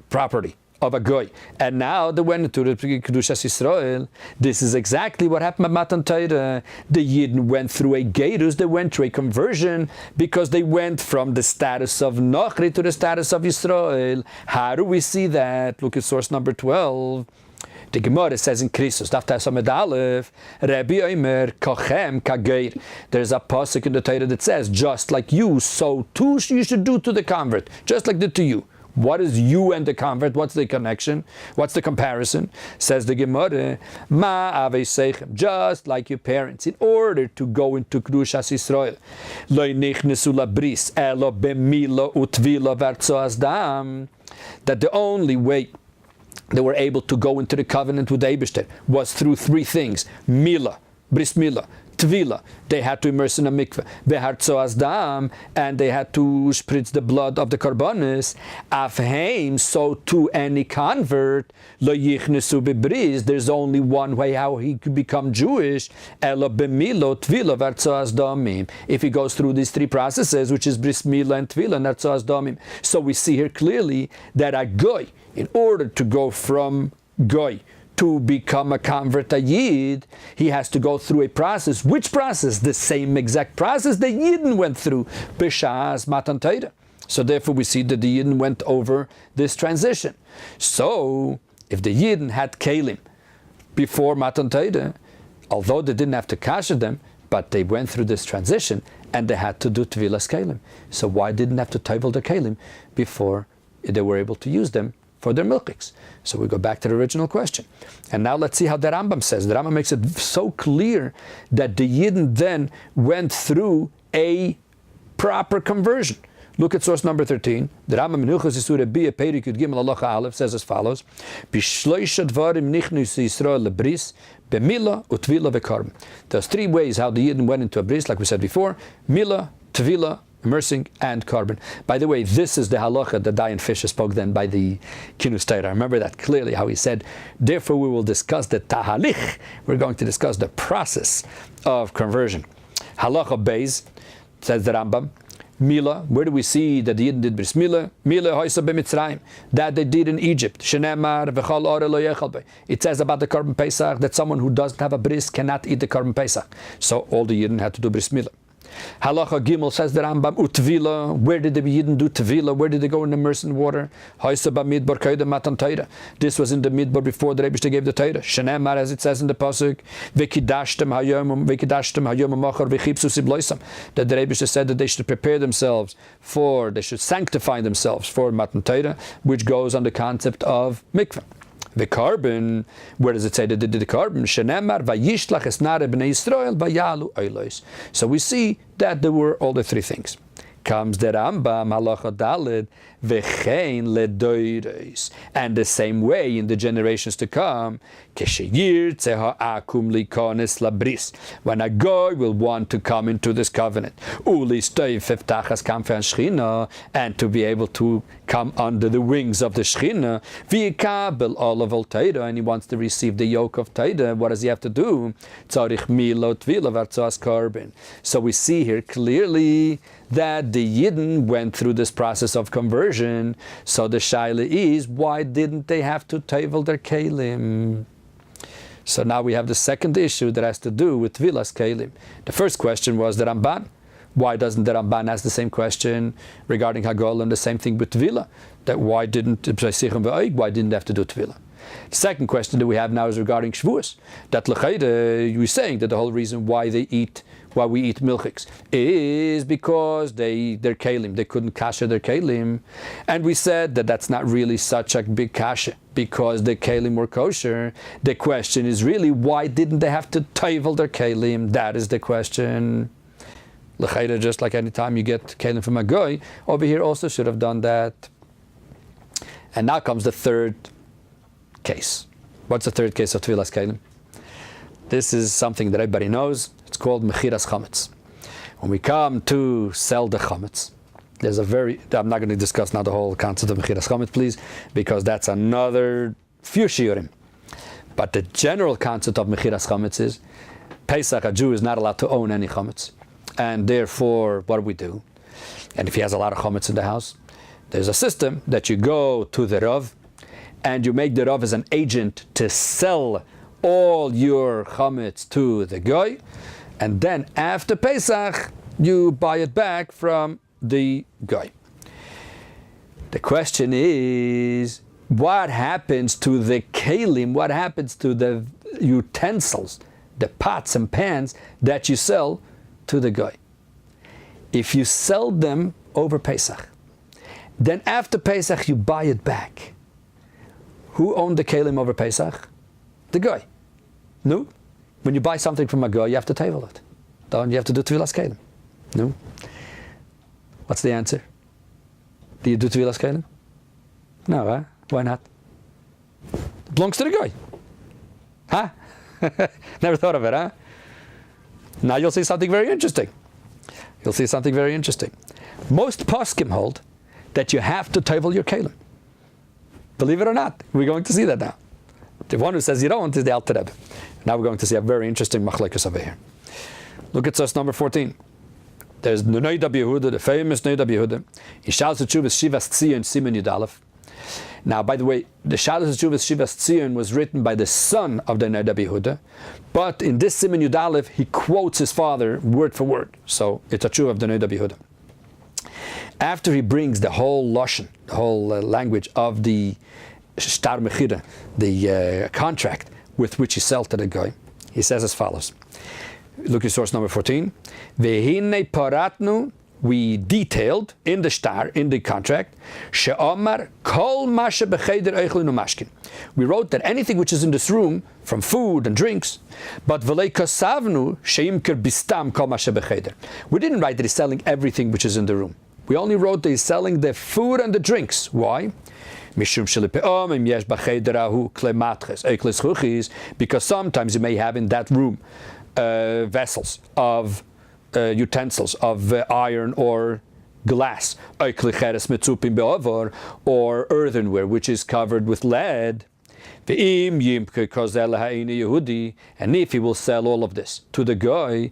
S1: property of a goy, and now they went into the Kedushas Yisrael. This is exactly what happened at Matan Torah. The Yidden went through a gerus, they went through a conversion, because they went from the status of Nochri to the status of Yisrael. How do we see that? Look at source number 12. The Gemara says in Krisus, Daf Tasamed Aleph, Rabbi Omer Kochem Kageir. There's a pasuk in the Torah that says, just like you, so too you should do to the convert, just like did to you. What is you and the convert? What's the connection? What's the comparison? Says the Gemara, Ma Aveseichem, just like your parents, in order to go into Kedushas Yisrael, Lo nichnesu labris, elo bemila utvila v'artzoas dam, that the only way they were able to go into the covenant with the Eibishter was through three things: Mila, Bris Mila, Tvila. They had to immerse in a mikveh. Behartzoas dam, and they had to spritz the blood of the karbanis. Afheim, so to any convert, lo yichnesu bebris. There's only one way how he could become Jewish. Elo bemilo, Tvila, v'artzoas damim. If he goes through these three processes, which is Bris Mila and Tvila and artzoas damim. So we see here clearly that a goy, in order to go from goy to become a convert, a Yid, he has to go through a process. Which process? The same exact process the Yidden went through, B'shas Matan Torah. So therefore we see that the Yidden went over this transition. So if the Yidden had Kalim before Matan Torah, although they didn't have to kasher them, but they went through this transition and they had to do Tvilas Kalim. So why didn't they have to tevel the Kalim before they were able to use them for their milchiks? So we go back to the original question. And now let's see how the Rambam says. The Rambam makes it so clear that the Yidden then went through a proper conversion. Look at source number 13. The Rambam in Hilchos Yisur Bia Perik Yud Gimel Halacha Aleph says as follows: B'shloisha dvarim nichnus Yisrael lebris b'mila utvila v'karm. There's three ways how the Yidden went into a bris, like we said before: mila, tvila, immersing, and carbon. By the way, this is the halacha that Dayan Fisher spoke then by the Kinus Torah. I remember that clearly, how he said, therefore we will discuss the tahalich. We're going to discuss the process of conversion. Halacha Beis, says the Rambam, Mila, where do we see that the Yidden did bris Mila? Mila hoisa b'Mitzrayim, that they did in Egypt. Shenemar v'chol ore lo yechal be. It says about the Korban Pesach that someone who doesn't have a bris cannot eat the Korban Pesach. So all the Yidden had to do bris Mila. Halacha Gimel, says the Rambam, utvila. Where did the Yidden do tvila? Where did they go and immerse in water? Hoisa b'midbar kaida matan Torah. This was in the midbar before the Rebbe gave the Torah. Shenemar, as it says in the pasuk, v'kidashtem hayom machar v'chipsu sibloisam. That the Rebbe said that they should prepare themselves for, they should sanctify themselves for matan Torah, which goes on the concept of mikveh. The carbon, where does it say that they did the carbon? Shenemar vayishlach esnare b'nei Yisrael vayalu oilos. So we see that there were all the three things. Comes the Rambam halacha daled v'chein ledoiros, and the same way in the generations to come, kesheyirtze ha'akum likonis labris, when a guy will want to come into this covenant, ulistoy feftachas kamfe shchina, and to be able to come under the wings of the shchina, v'yikabel olav Torah, and he wants to receive the yoke of Torah. What does he have to do? Tzarich milot tvila v'artzoas carbon. So we see here clearly that the Yidden went through this process of conversion. So the shaila is, why didn't they have to tevel their kalim? So now we have the second issue that has to do with Tvilas Kalim. The first question was the Ramban. Why doesn't the Ramban ask the same question regarding Hagol and the same thing with Tvila? That why didn't they have to do Tvila? The second question that we have now is regarding Shavuos. That L'chayda, we're saying that the whole reason why we eat milchiks is because their kalim, they couldn't kasher their kalim. And we said that that's not really such a big kasher because the kalim were kosher. The question is really, why didn't they have to tevel their kalim? That is the question. L'chayda, just like any time you get kalim from a goy, over here also should have done that. And now comes the third case. What's the third case of Tvilas Kalim? This is something that everybody knows. It's called Mechiras Chametz. When we come to sell the Chametz, I'm not going to discuss now the whole concept of Mechiras Chametz, please, because that's another few shiurim. But the general concept of Mechiras Chametz is, Pesach, a Jew is not allowed to own any chametz. And therefore, what do? And if he has a lot of chametz in the house, there's a system that you go to the Rav, and you make the Rav as an agent to sell all your chametz to the guy, and then after Pesach, you buy it back from the guy. The question is, what happens to the kelim, what happens to the utensils, the pots and pans that you sell to the guy? If you sell them over Pesach, then after Pesach you buy it back. Who owned the kelim over Pesach? The guy. No? When you buy something from a guy, you have to table it. Don't you have to do Tevilas kelim? No? What's the answer? Do you do Tevilas kelim? No, huh? Why not? It belongs to the guy. Huh? Never thought of it, huh? Now you'll see something very interesting. Most poskim hold that you have to tevel your kelim. Believe it or not, we're going to see that now. The one who says you don't is the Alter Rebbe. Now we're going to see a very interesting machlekes over here. Look at source number 14. There's the Noda B'Yehuda, the famous Noda B'Yehuda. In Shalos HaTshuvas Shivas Tzion Siman Yud Aleph. Now, by the way, the Shalos HaTshuvas Shivas Tzion was written by the son of the Noda B'Yehuda, but in this Siman Yud Aleph, he quotes his father word for word. So it's a tshuva of the Noda B'Yehuda. After he brings the whole lashon, the whole language of the shtar mechira, the contract with which he sells to the guy, he says as follows. Look at source number 14. Vehine paratnu, we detailed in the shtar, in the contract, she'amar kol mashe b'cheder eichlin u'mashkin. We wrote that anything which is in this room, from food and drinks, but v'lei kasavnu she'imker bistam kol mashe b'cheder. We didn't write that he's selling everything which is in the room. We only wrote that he's selling the food and the drinks. Why? Because sometimes you may have in that room vessels of utensils of iron or glass, or earthenware which is covered with lead. And if he will sell all of this to the guy,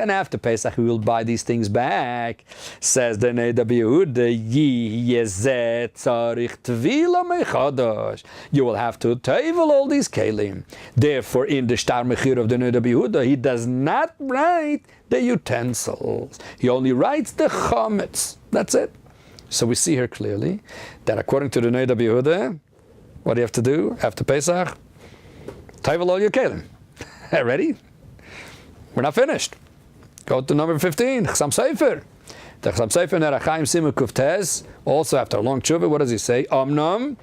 S1: and after Pesach he will buy these things back, says the Noda B'Yehuda, you will have to tevel all these kelim. Therefore, in the shtar mechir of the Noda B'Yehuda, he does not write the utensils. He only writes the chametz. That's it. So we see here clearly that according to the Noda B'Yehuda, what do you have to do after Pesach? Tevel all your kelim. Ready? We're not finished. Go to number 15, Chasam Sefer. The Chasam Sefer Nerachaim Siman Kuf Tes, also after a long tshuva, what does he say? Omnam,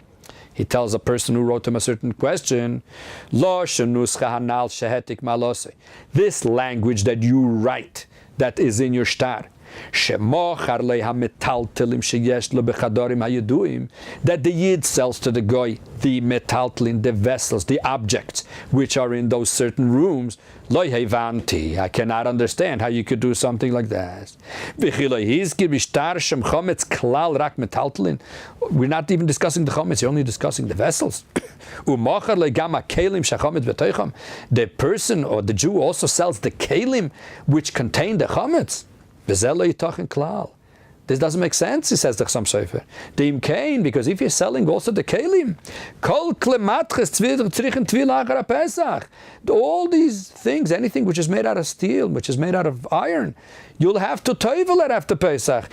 S1: he tells a person who wrote him a certain question, Lo shenuscha hanal shehetik malose. This language that you write, that is in your shtar, that the Yid sells to the guy the metaltlin, the vessels, the objects which are in those certain rooms. I cannot understand how you could do something like that. We're not even discussing the chametz, you're only discussing the vessels. The person or the Jew also sells the kelim which contain the chametz. This doesn't make sense, he says the Chasam Sofer. Deim kain, because if you're selling also the kelim, kol klematches tzrichen tvil Pesach, all these things, anything which is made out of steel, which is made out of iron, you'll have to tevel it after Pesach.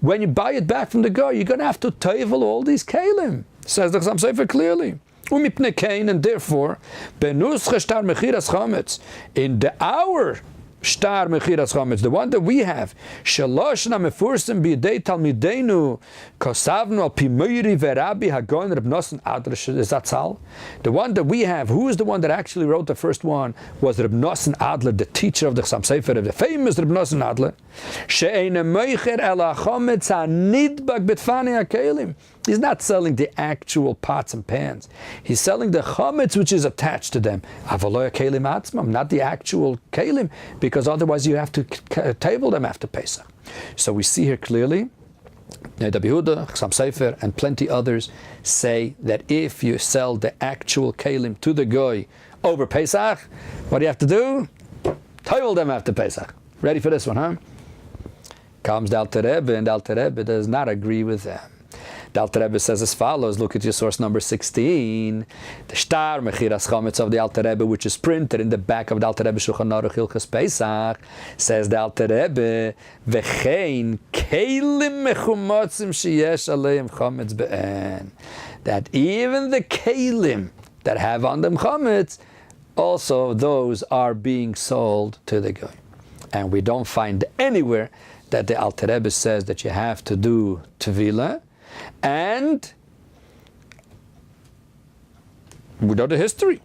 S1: When you buy it back from the guy, you're going to have to tevel all these kelim, says the Chasam Sofer clearly. And therefore, in the hour shtar mechiras chametz, the one that we have, shaloshna mefursim b'yedei talmideinu kosavnu al pimiri v'Rabbi Hagon Reb Nosson Adler Zatzal. The one that we have, who is the one that actually wrote the first one, was Reb Nosson Adler, the teacher of the Chasam Sofer, the famous Reb Nosson Adler. She'eina meicher el hachametz hanidbak betfani hakelim. He's not selling the actual pots and pans. He's selling the chametz which is attached to them. Avaloya kelim atzmam, not the actual kelim, because otherwise you have to table them after Pesach. So we see here clearly, Rabbi Yehuda, Chassam Sofer, and plenty others say that if you sell the actual kelim to the goy over Pesach, what do you have to do? Table them after Pesach. Ready for this one, huh? Comes the Alter Rebbe, and the Alter Rebbe does not agree with them. The Alter Rebbe says as follows, look at your source number 16. The Shtar Mechiras Chametz of the Alter Rebbe, which is printed in the back of the Alter Rebbe Shulchan Aruch Hilchos Pesach, says the Alter Rebbe, V'chein kelim mechumotzim sheyesh aleim chametz be'en. That even the kelim that have on them chametz, also those are being sold to the goy. And we don't find anywhere that the Alter Rebbe says that you have to do tevilah. And we know the history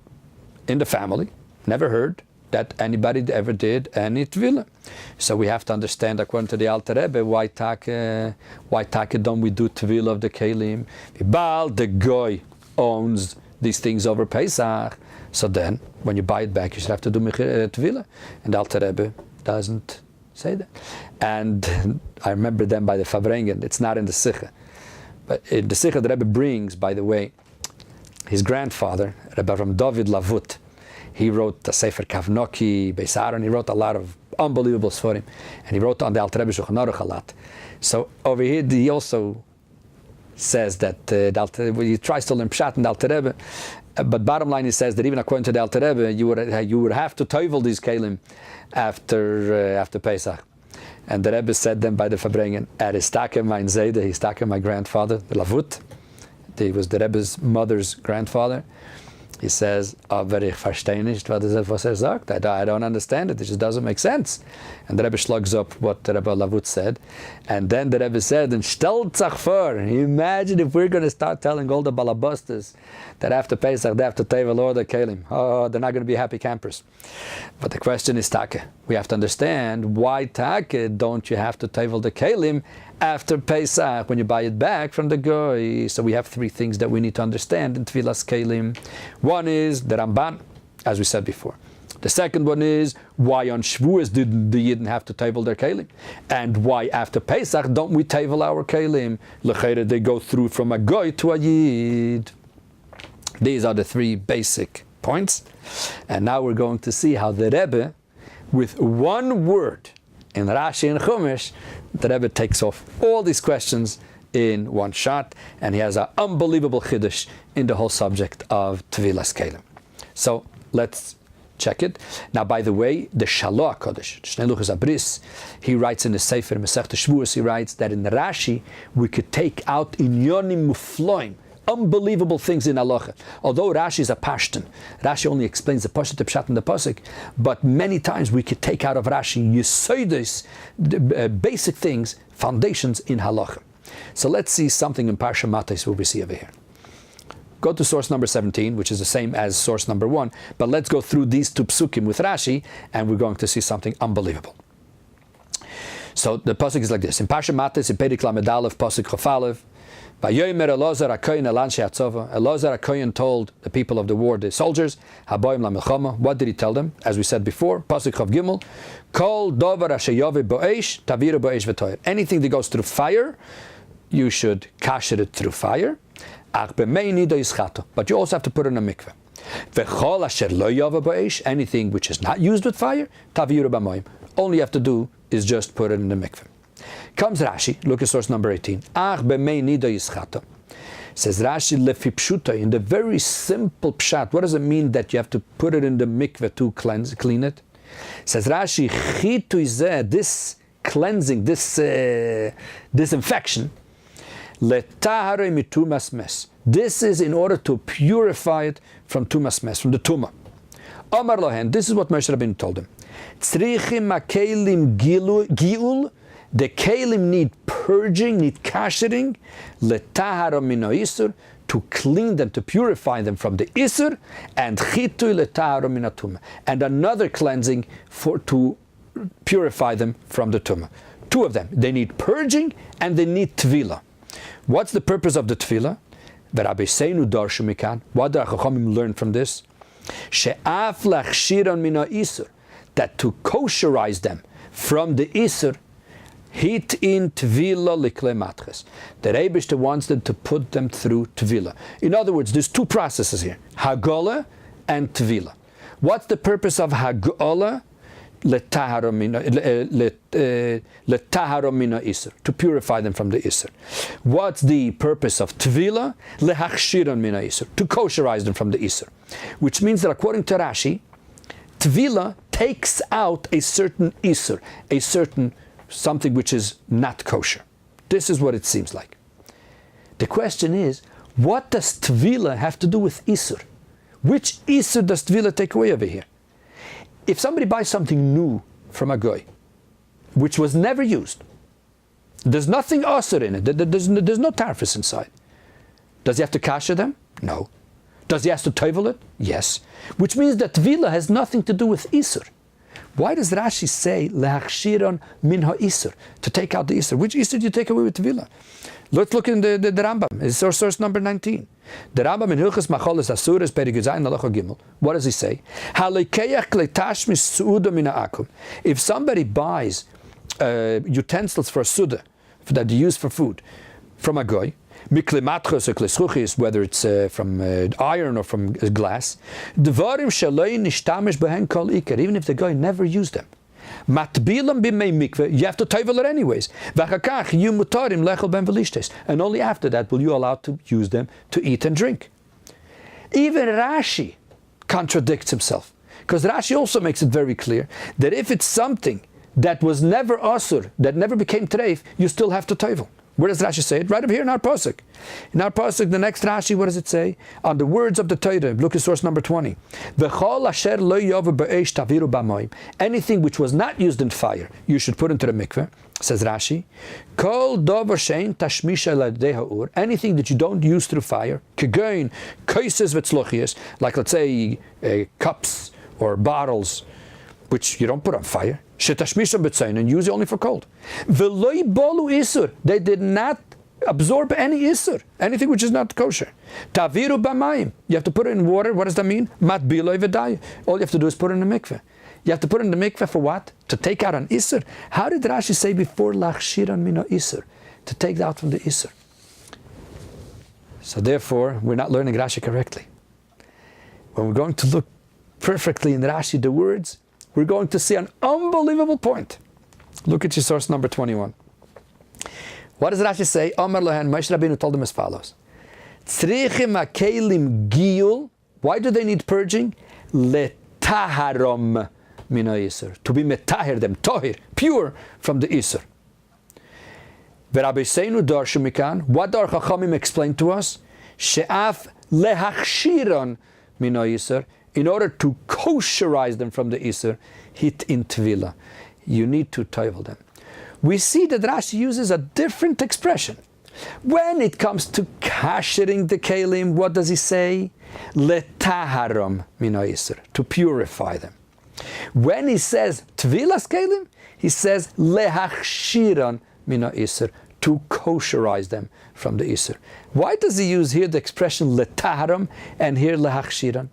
S1: in the family. Never heard that anybody ever did any tevilah. So we have to understand, according to the Alter Rebbe, why take don't we do tevilah of the kelim? The goy owns these things over Pesach. So then, when you buy it back, you should have to do tevilah. And the Alter Rebbe doesn't say that. And I remember them by the Fabrengen. It's not in the Sikha. But in the Sikha, the Rebbe brings, by the way, his grandfather, Rebbe from David Lavut. He wrote the Sefer Kavnoki, Beis Aaron. He wrote a lot of unbelievable Sforim. And he wrote on the Alter Rebbe Shulchan Aruch a lot. So over here, he also says that he tries to learn Pshat in the Alter Rebbe. But bottom line, he says that even according to the Alter Rebbe, you would have to toivel these kelim after Pesach. And the Rebbe said them by the Fabrengen, Istake mein Zayde, Istake my grandfather, the Lavut. He was the Rebbe's mother's grandfather. He says, aber ich verstehe nicht, was sagt. I don't understand it, it just doesn't make sense. And the Rebbe slugs up what the Rebbe Lavut said. And then the Rebbe said, and stellt sich vor, imagine if we're going to start telling all the balabastas that after Pesach they have to tevel or the kelim. Oh, they're not going to be happy campers. But the question is take. We have to understand why take don't you have to tevel the kelim after Pesach when you buy it back from the goy. So we have three things that we need to understand in Tvilas Kelim. One is the Ramban, as we said before. The second one is why on Shavuos did the Yidden have to table their kelim, and why after Pesach don't we table our kelim? L'cheira they go through from a goy to a Yid. These are the three basic points, and now we're going to see how the Rebbe, with one word in Rashi and Chumash, the Rebbe takes off all these questions in one shot, and he has an unbelievable chiddush in the whole subject of Tevilas Kelim. So let's check it. Now, by the way, the Shaloah Kodesh, Shnei Luchos Abris, he writes in the Sefer Masechta Shavuos, he writes that in the Rashi we could take out inyonim mufloim, unbelievable things in halacha. Although Rashi is a Pashtan, Rashi only explains the Pashat, the Pshat, and the Pasuk, but many times we could take out of Rashi Yesodis, basic things, foundations in halacha. So let's see something in Parsha Matos what we see over here. Go to source number 17, which is the same as source number 1, but let's go through these two psukim with Rashi, and we're going to see something unbelievable. So the pasuk is like this. In Parsha Matos, in Perek Lamed Aleph, pasuk Chof Aleph, Vayomer Elazar HaKohen el Anshe HaTzova. Elazar HaKohen told the people of the war, the soldiers, Haboim LaMilchama. What did he tell them? As we said before, pasuk Chof Gimel, Kol Dovar Asher Yove Bo'esh, Taviru Bo'esh V'Toyer. Anything that goes through fire, you should kasher it through fire. But you also have to put it in a mikveh. Anything which is not used with fire, all you have to do is just put it in the mikveh. Comes Rashi, look at source number 18. Says Rashi, lefipshuta, in the very simple pshat. What does it mean that you have to put it in the mikveh to clean it? Says Rashi, this cleansing, this disinfection, this is in order to purify it from tumas mes, from the tumah. Omar lohen, this is what Moshe Rabbeinu told him. The kelim need purging, need kashering, to clean them, to purify them from the isur, and and another cleansing to purify them from the tumah. Two of them. They need purging and they need tvilah. What's the purpose of the tefillah? What do the Chachamim learn from this? That to kosherize them from the isur, hit in tvila likle matches. The Rebbeinu wants them to put them through tvila. In other words, there's two processes here: hagola and tvila. What's the purpose of hagola? Letaharom mina isur, to purify them from the isur. What's the purpose of tvila? Lehachshiron mina isur, to kosherize them from the isur. Which means that according to Rashi, tvila takes out a certain isur, a certain something which is not kosher. This is what it seems like. The question is, what does tvila have to do with isur? Which isur does tvila take away over here? If somebody buys something new from a goy, which was never used, there's nothing asur in it, there's no tarfus inside. Does he have to kasher them? No. Does he have to tovel it? Yes. Which means that tvila has nothing to do with isur. Why does Rashi say lehachshiron min ha'isur, to take out the isur? Which isur do you take away with tvila? Let's look in the Rambam. It's source number 19. The Rambam in Hilchos Macholes Asuras Perek Zayin Halacha Gimel. What does he say? If somebody buys utensils for a suda that they use for food from a goy, whether it's from iron or from glass, even if the guy never used them, you have to tovel it anyways. And only after that will you allow to use them to eat and drink. Even Rashi contradicts himself, because Rashi also makes it very clear that if it's something that was never asur, that never became treif, you still have to tovel. Where does Rashi say it? Right up here in our pasuk. In our pasuk, the next Rashi, what does it say? On the words of the Torah, look at source number 20. Anything which was not used in fire, you should put into the mikveh, says Rashi. Anything that you don't use through fire, like let's say cups or bottles, which you don't put on fire, and use it only for cold. They did not absorb any isur, anything which is not kosher. Taviru b'mayim, you have to put it in water. What does that mean? Mat biloi v'day. All you have to do is put it in the mikveh. You have to put it in the mikveh for what? To take out an isur. How did Rashi say before lachshiran mina isur? To take out from the isur. So therefore, we're not learning Rashi correctly. When we're going to look perfectly in Rashi, the words, we're going to see an unbelievable point. Look at your source number 21. What does Rashi say? Amar Lohan, Moshe Rabbeinu told them as follows. Tzrichim hakelim giyul. Why do they need purging? Letaharom mina isur. To be metahir them, tohir, pure from the isur. V'Rabbeinu darshu mikan. What do our Chachamim explain to us? She'af lehachshiron mina isur. In order to kosherize them from the isur, hit in tvila. You need to tovel them. We see that Rashi uses a different expression. When it comes to kashering the kelim, what does he say? Letaharom mina isur, to purify them. When he says tvilas kelim, he says lehachshiran mina isur, to kosherize them from the isur. Why does he use here the expression letaharom and here lehachshiran?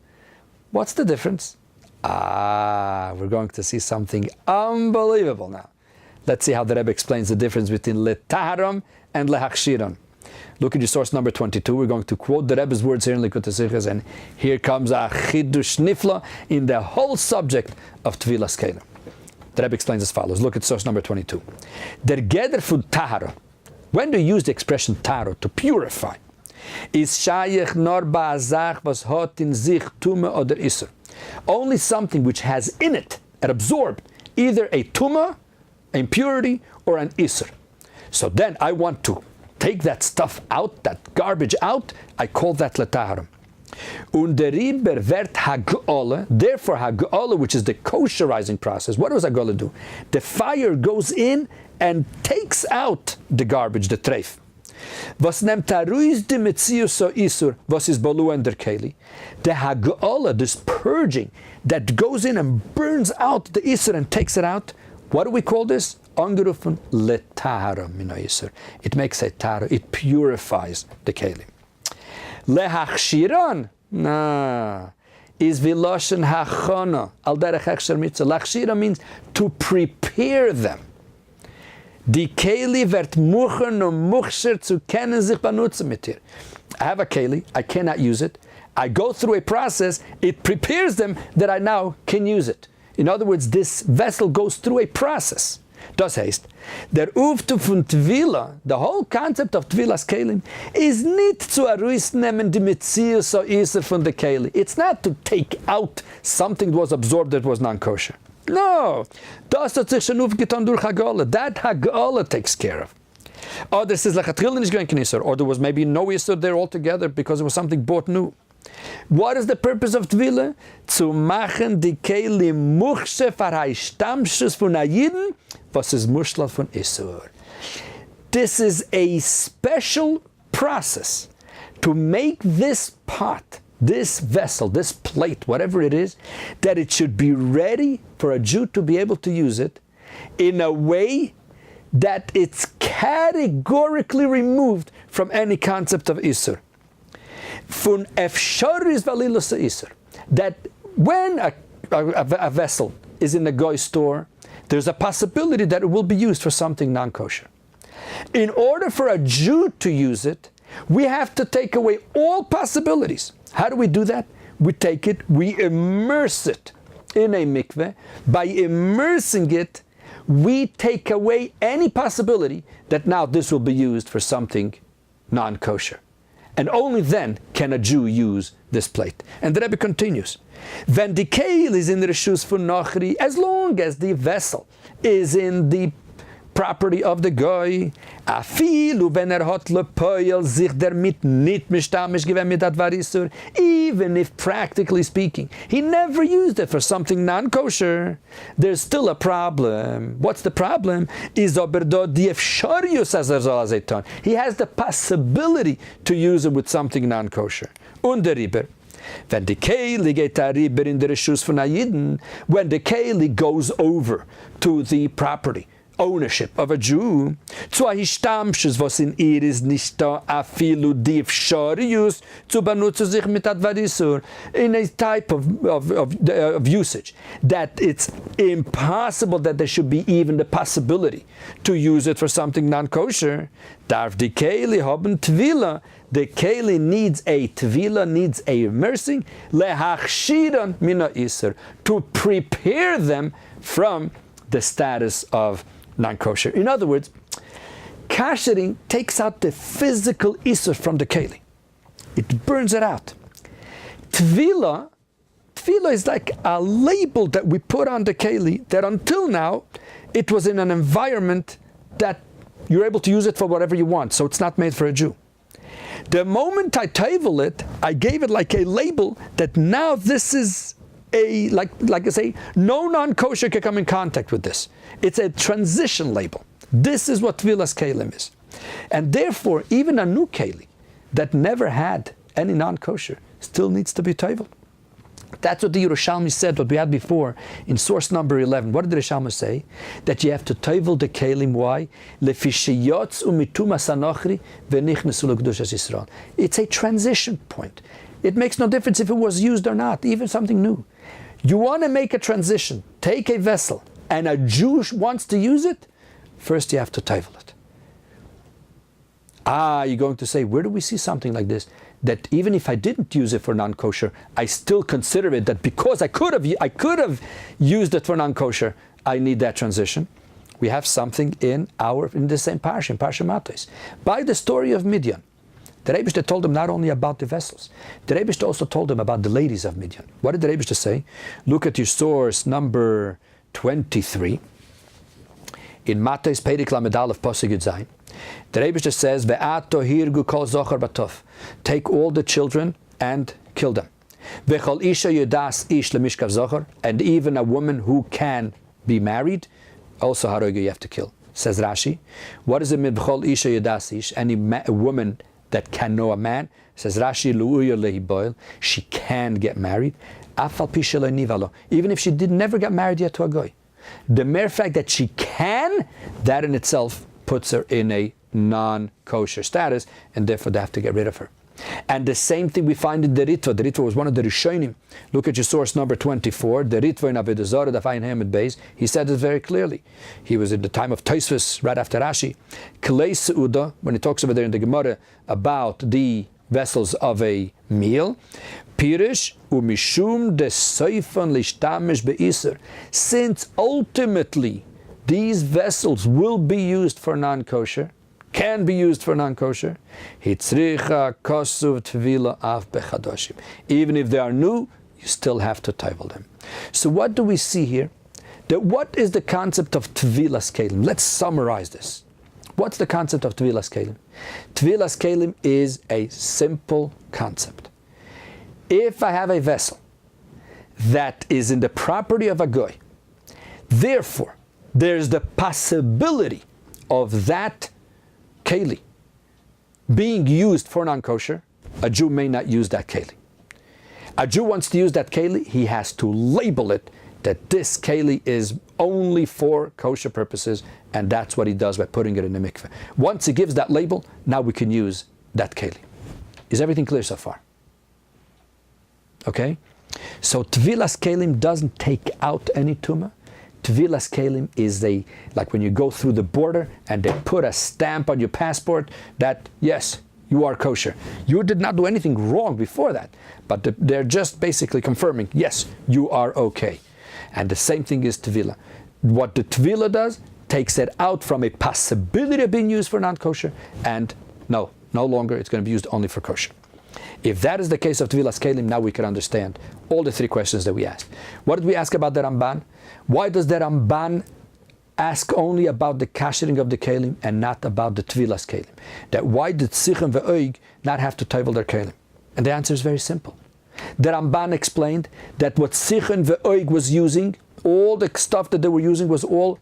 S1: What's the difference? We're going to see something unbelievable now. Let's see how the Rebbe explains the difference between letaharom and lehachshiran. Look at your source number 22. We're going to quote the Rebbe's words here in Likutei Sichos, and here comes a chidush nifla in the whole subject of tvilas kelim. The Rebbe explains as follows. Look at source number 22. Der geder fun tahara. When do you use the expression tahara, to purify? Is shayich nor ba'azach was hot in zich tumah oder isur. Only something which has in it and absorbed either a tumah, impurity, or an isur. So then I want to take that stuff out, that garbage out. I call that letaharim. Underiber vert hag'ola. Therefore, hag'ola, which is the kosherizing process. What does hag'ola do? The fire goes in and takes out the garbage, the treif. Was nimmt ruis de metzius so isur, was is balu and der keli. The hag'ola, this purging that goes in and burns out the isur and takes it out. What do we call this? angerufen letahara min ha'isur. It makes a tahara, it purifies the kelim. Lehachshiran, is viloshen hachana al derech hechsher mitzvah. Lachshira means to prepare them. Die Keli wird muchen und muchscher zu kennen sich benutzen mit ihr. I have a Keli, I cannot use it. I go through a process, it prepares them that I now can use it. In other words, this vessel goes through a process. Das heißt, der Uftu von Tvila, the whole concept of Tvilas Kelim, is nicht zu herausnehmen die Metzius so Iser von der Keli. It's not to take out something that was absorbed that was non-kosher. No, das hat sich schon aufgetan durch Hagala. That Hagala takes care of. Or this is like a Trilin is going Knisser, or there was maybe no Isser there altogether because it was something bought new. What is the purpose of Tvila? Zu machen die Keli muchshe farai stamsches von Ayiden, was is mushla von Isur. This is a special process to make this pot, this vessel, this plate, whatever it is, that it should be ready for a Jew to be able to use it in a way that it's categorically removed from any concept of Isur. Von efsharis valilas Isur. That when a vessel is in a goy store, there's a possibility that it will be used for something non-kosher. In order for a Jew to use it, we have to take away all possibilities. How do we do that? We take it, we immerse it in a mikveh. By immersing it, we take away any possibility that now this will be used for something non-kosher. And only then can a Jew use this plate. And the Rebbe continues, when the keil is in the reshus von Nochri, as long as the vessel is in the property of the goy, afilu ben hot lepoyel sich damit nit mishtamish given mit dat varisur, even if practically speaking he never used it for something non-kosher, there's still a problem. What's the problem? Is oberdo di efsharius as azeton. He has the possibility to use it with something non-kosher. Und der Riber, when the keili geht a Riber in der Reshus von Ayiden, when the keili goes over to the property ownership of a Jew, zu a histamsches, was in ihr ist nicht da, afilu di efsharius, zu benutzen sich mit advarisur, in a type of usage, that it's impossible that there should be even the possibility to use it for something non-kosher. Darf die keili haben tvila, the keili needs a tvila, needs a immersing, lehachshiran mina iser, to prepare them from the status of non-kosher. In other words, kashering takes out the physical isur from the keli. It burns it out. Tvila is like a label that we put on the keli that until now it was in an environment that you're able to use it for whatever you want, so it's not made for a Jew. The moment I tavel it, I gave it like a label that now this is like I say, no non-kosher can come in contact with this. It's a transition label. This is what Tvilas Kelim is. And therefore, even a new Keli that never had any non-kosher still needs to be tavel. That's what the Yerushalmi said, what we had before in source number 11. What did the Yerushalmi say? That you have to tavel the Kelim. Why? It's a transition point. It makes no difference if it was used or not, even something new. You want to make a transition, take a vessel, and a Jew wants to use it, first you have to tavel it. You're going to say, where do we see something like this? That even if I didn't use it for non-kosher, I still consider it that because I could have used it for non-kosher, I need that transition. We have something in the same parsha, in Parsha Matos, by the story of Midian. The Rebbe told them not only about the vessels, the Rebbe also told them about the ladies of Midian. What did the Rebbe say? Look at your source number 23 in Matos Perek Lamed Aleph Pasuk Yud Zayin. The Rebbe says, "Ve'ato hirgu kol zochar batov." Take all the children and kill them. Ve'chol isha yudas ish lemishkav zochar, and even a woman who can be married, also haroga you have to kill. Says Rashi, what is it with ve'chol isha yudas ish? Any woman that can know a man, says Rashi, lu'uya lehiboil, she can get married, afal pisha nivalo, even if she never got married yet to a goy. The mere fact that she can then that in itself puts her in a non-kosher status, and therefore they have to get rid of her. And the same thing we find in the Ritva. The Ritva was one of the Rishonim. Look at your source number 24. The Ritva in Avodah Zarah, the Fayin Hamid Beis. He said this very clearly. He was in the time of Tosfos, right after Rashi. Klei Seuda, when he talks over there in the Gemara about the vessels of a meal. Pirish umishum de seifan lishtamish beiser. Since ultimately these vessels will be used for non-kosher, can be used for non-kosher, hitzricha kosuv tvila av bechadoshim. Even if they are new, you still have to table them. So what do we see here? That what is the concept of tvilas kelim? Let's summarize this. What's the concept of tvilas kelim? Tvilas kelim is a simple concept. If I have a vessel that is in the property of a goy, therefore there's the possibility of that keli being used for non-kosher, a Jew may not use that keli. A Jew wants to use that keli, he has to label it that this keli is only for kosher purposes, and that's what he does by putting it in the mikveh. Once he gives that label, now we can use that keli. Is everything clear so far? Okay? So Tvilas Kelim doesn't take out any tumah. Tvilas Kelim is like when you go through the border and they put a stamp on your passport that, yes, you are kosher. You did not do anything wrong before that, but they're just basically confirming, yes, you are okay. And the same thing is Tvila. What the Tvila does, takes it out from a possibility of being used for non-kosher, and no longer, it's going to be used only for kosher. If that is the case of Tvilas Kelim, now we can understand all the three questions that we asked. What did we ask about the Ramban? Why does the Ramban ask only about the kashering of the Kelim and not about the Tvilas Kelim? That why did Sichon ve'oig not have to tevel their Kelim? And the answer is very simple. The Ramban explained that what Sichon ve'oig was using, all the stuff that they were using was all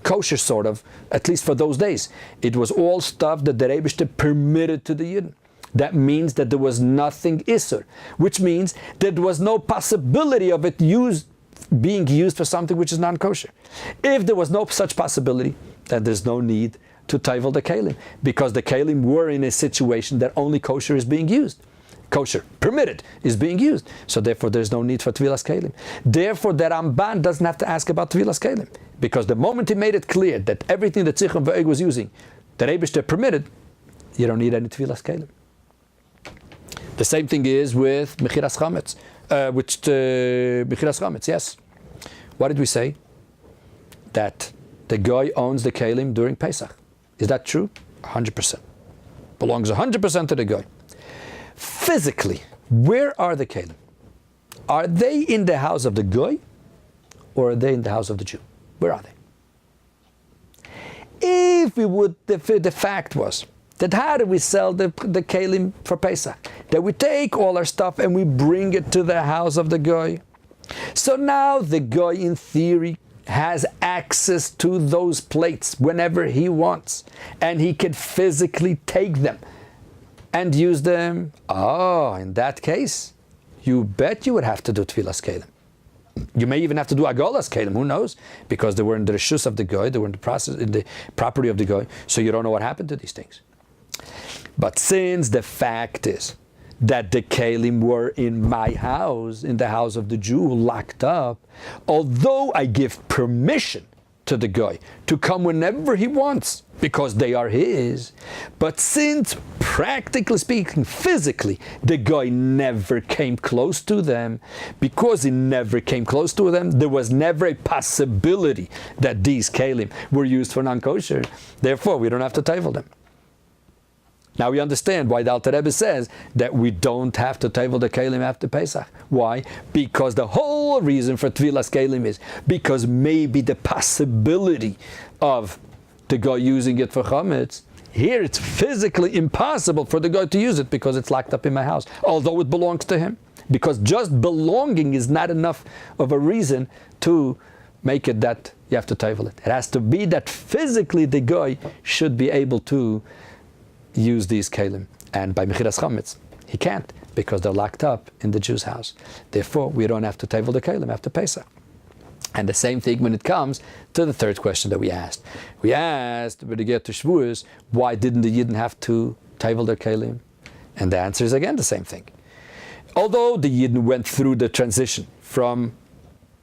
S1: kosher sort of, at least for those days. It was all stuff that the Rebbe permitted to the Yidden. That means that there was nothing Isser, which means that there was no possibility of it being used for something which is non-kosher. If there was no such possibility, then there's no need to taivel the Kelim, because the Kelim were in a situation that only kosher is being used. Kosher, permitted, is being used. So therefore there's no need for Tvilas Kelim. Therefore the Ramban doesn't have to ask about Tvilas Kelim, because the moment he made it clear that everything that Zichron Ve'eg was using, that Eibishter permitted, you don't need any Tvilas Kelim. The same thing is with Mechiras Chametz, Mechiras Chametz, yes. What did we say? That the guy owns the Kelim during Pesach. Is that true? 100%. Belongs 100% to the guy. Physically, where are the Kelim? Are they in the house of the guy, or are they in the house of the Jew? Where are they? If we would, the fact was that how do we sell the Kelim for Pesach? That we take all our stuff and we bring it to the house of the guy. So now the guy, in theory, has access to those plates whenever he wants, and he can physically take them and use them. Oh, in that case, you bet you would have to do Tvilas Kelim. You may even have to do Agolas Kelim, who knows? Because they were in the Rishus of the guy, they were in the property of the guy, so you don't know what happened to these things. But since the fact is that the Kelim were in my house, in the house of the Jew, locked up, although I give permission to the guy to come whenever he wants, because they are his, but since, practically speaking, physically, the guy never came close to them, because he never came close to them, there was never a possibility that these Kelim were used for non-kosher. Therefore, we don't have to taivel them. Now we understand why the Alter Rebbe says that we don't have to taivel the Kelim after Pesach. Why? Because the whole reason for Tvilas Kelim is because maybe the possibility of the guy using it for Chametz, here it's physically impossible for the guy to use it because it's locked up in my house, although it belongs to him. Because just belonging is not enough of a reason to make it that you have to taivel it. It has to be that physically the guy should be able to use these Kelim. And by Mechiras Chametz, he can't, because they're locked up in the Jew's house. Therefore, we don't have to taivel the Kelim after Pesach. And the same thing when it comes to the third question that we asked. We asked, when you get to Shavuos, why didn't the Yidden have to tevel their kelim? And the answer is again the same thing. Although the Yidden went through the transition from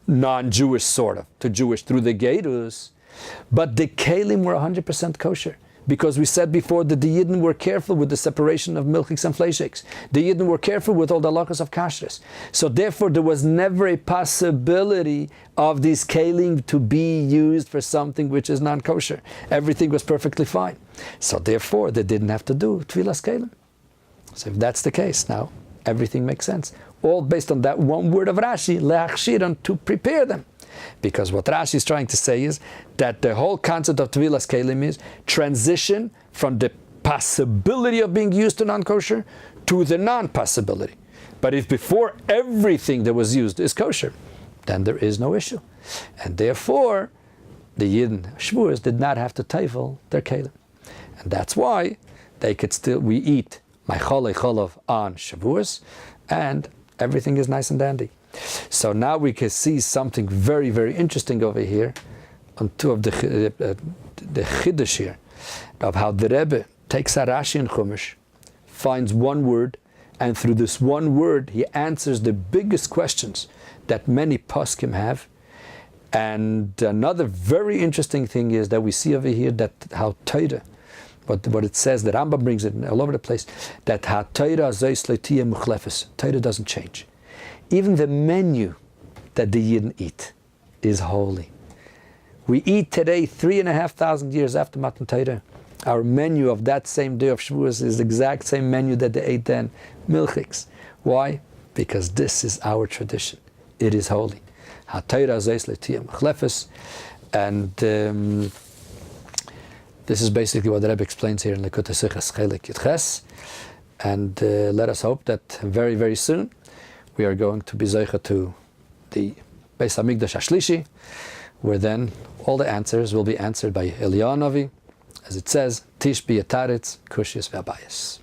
S1: non-Jewish sort of to Jewish through the Gerus, but the kelim were 100% kosher. Because we said before that the Yidden were careful with the separation of milchiks and fleishiks. The Yidden were careful with all the halachos of kashrus. So therefore there was never a possibility of these kelim to be used for something which is non-kosher. Everything was perfectly fine. So therefore they didn't have to do tvilas kelim. So if that's the case, now everything makes sense. All based on that one word of Rashi, leachshiran, to prepare them. Because what Rashi is trying to say is that the whole concept of Tevilas Kelim is transition from the possibility of being used to non-kosher to the non-possibility. But if before everything that was used is kosher, then there is no issue. And therefore, the Yidden Shavuos did not have to tevel their Kelim. And that's why they could still, we eat Ma'chole Cholov on Shavuos, and everything is nice and dandy. So now we can see something very, very interesting over here on two of the Chiddush here, of how the Rebbe takes a Rashi and Chumash, finds one word, and through this one word he answers the biggest questions that many poskim have. And another very interesting thing is that we see over here that how Torah, what it says, the Rambam brings it all over the place, that ha Torah zeis le'tiyeh muchlefes. Torah doesn't change. Even the menu that the Yidden eat is holy. We eat today 3,500 years after Matan Torah. Our menu of that same day of Shavuos is the exact same menu that they ate then, milchiks. Why? Because this is our tradition. It is holy. Ha-Torah zeis le'tiyeh muchlefes. And this is basically what the Rebbe explains here in Likutei Sichos Chelik Yudches. And let us hope that very, very soon we are going to be zeicha to the Beis Hamikdash Ashlishi, where then all the answers will be answered by Eliyahu Navi, as it says, Tish bi Yetaretz, Kushis ve'abayis.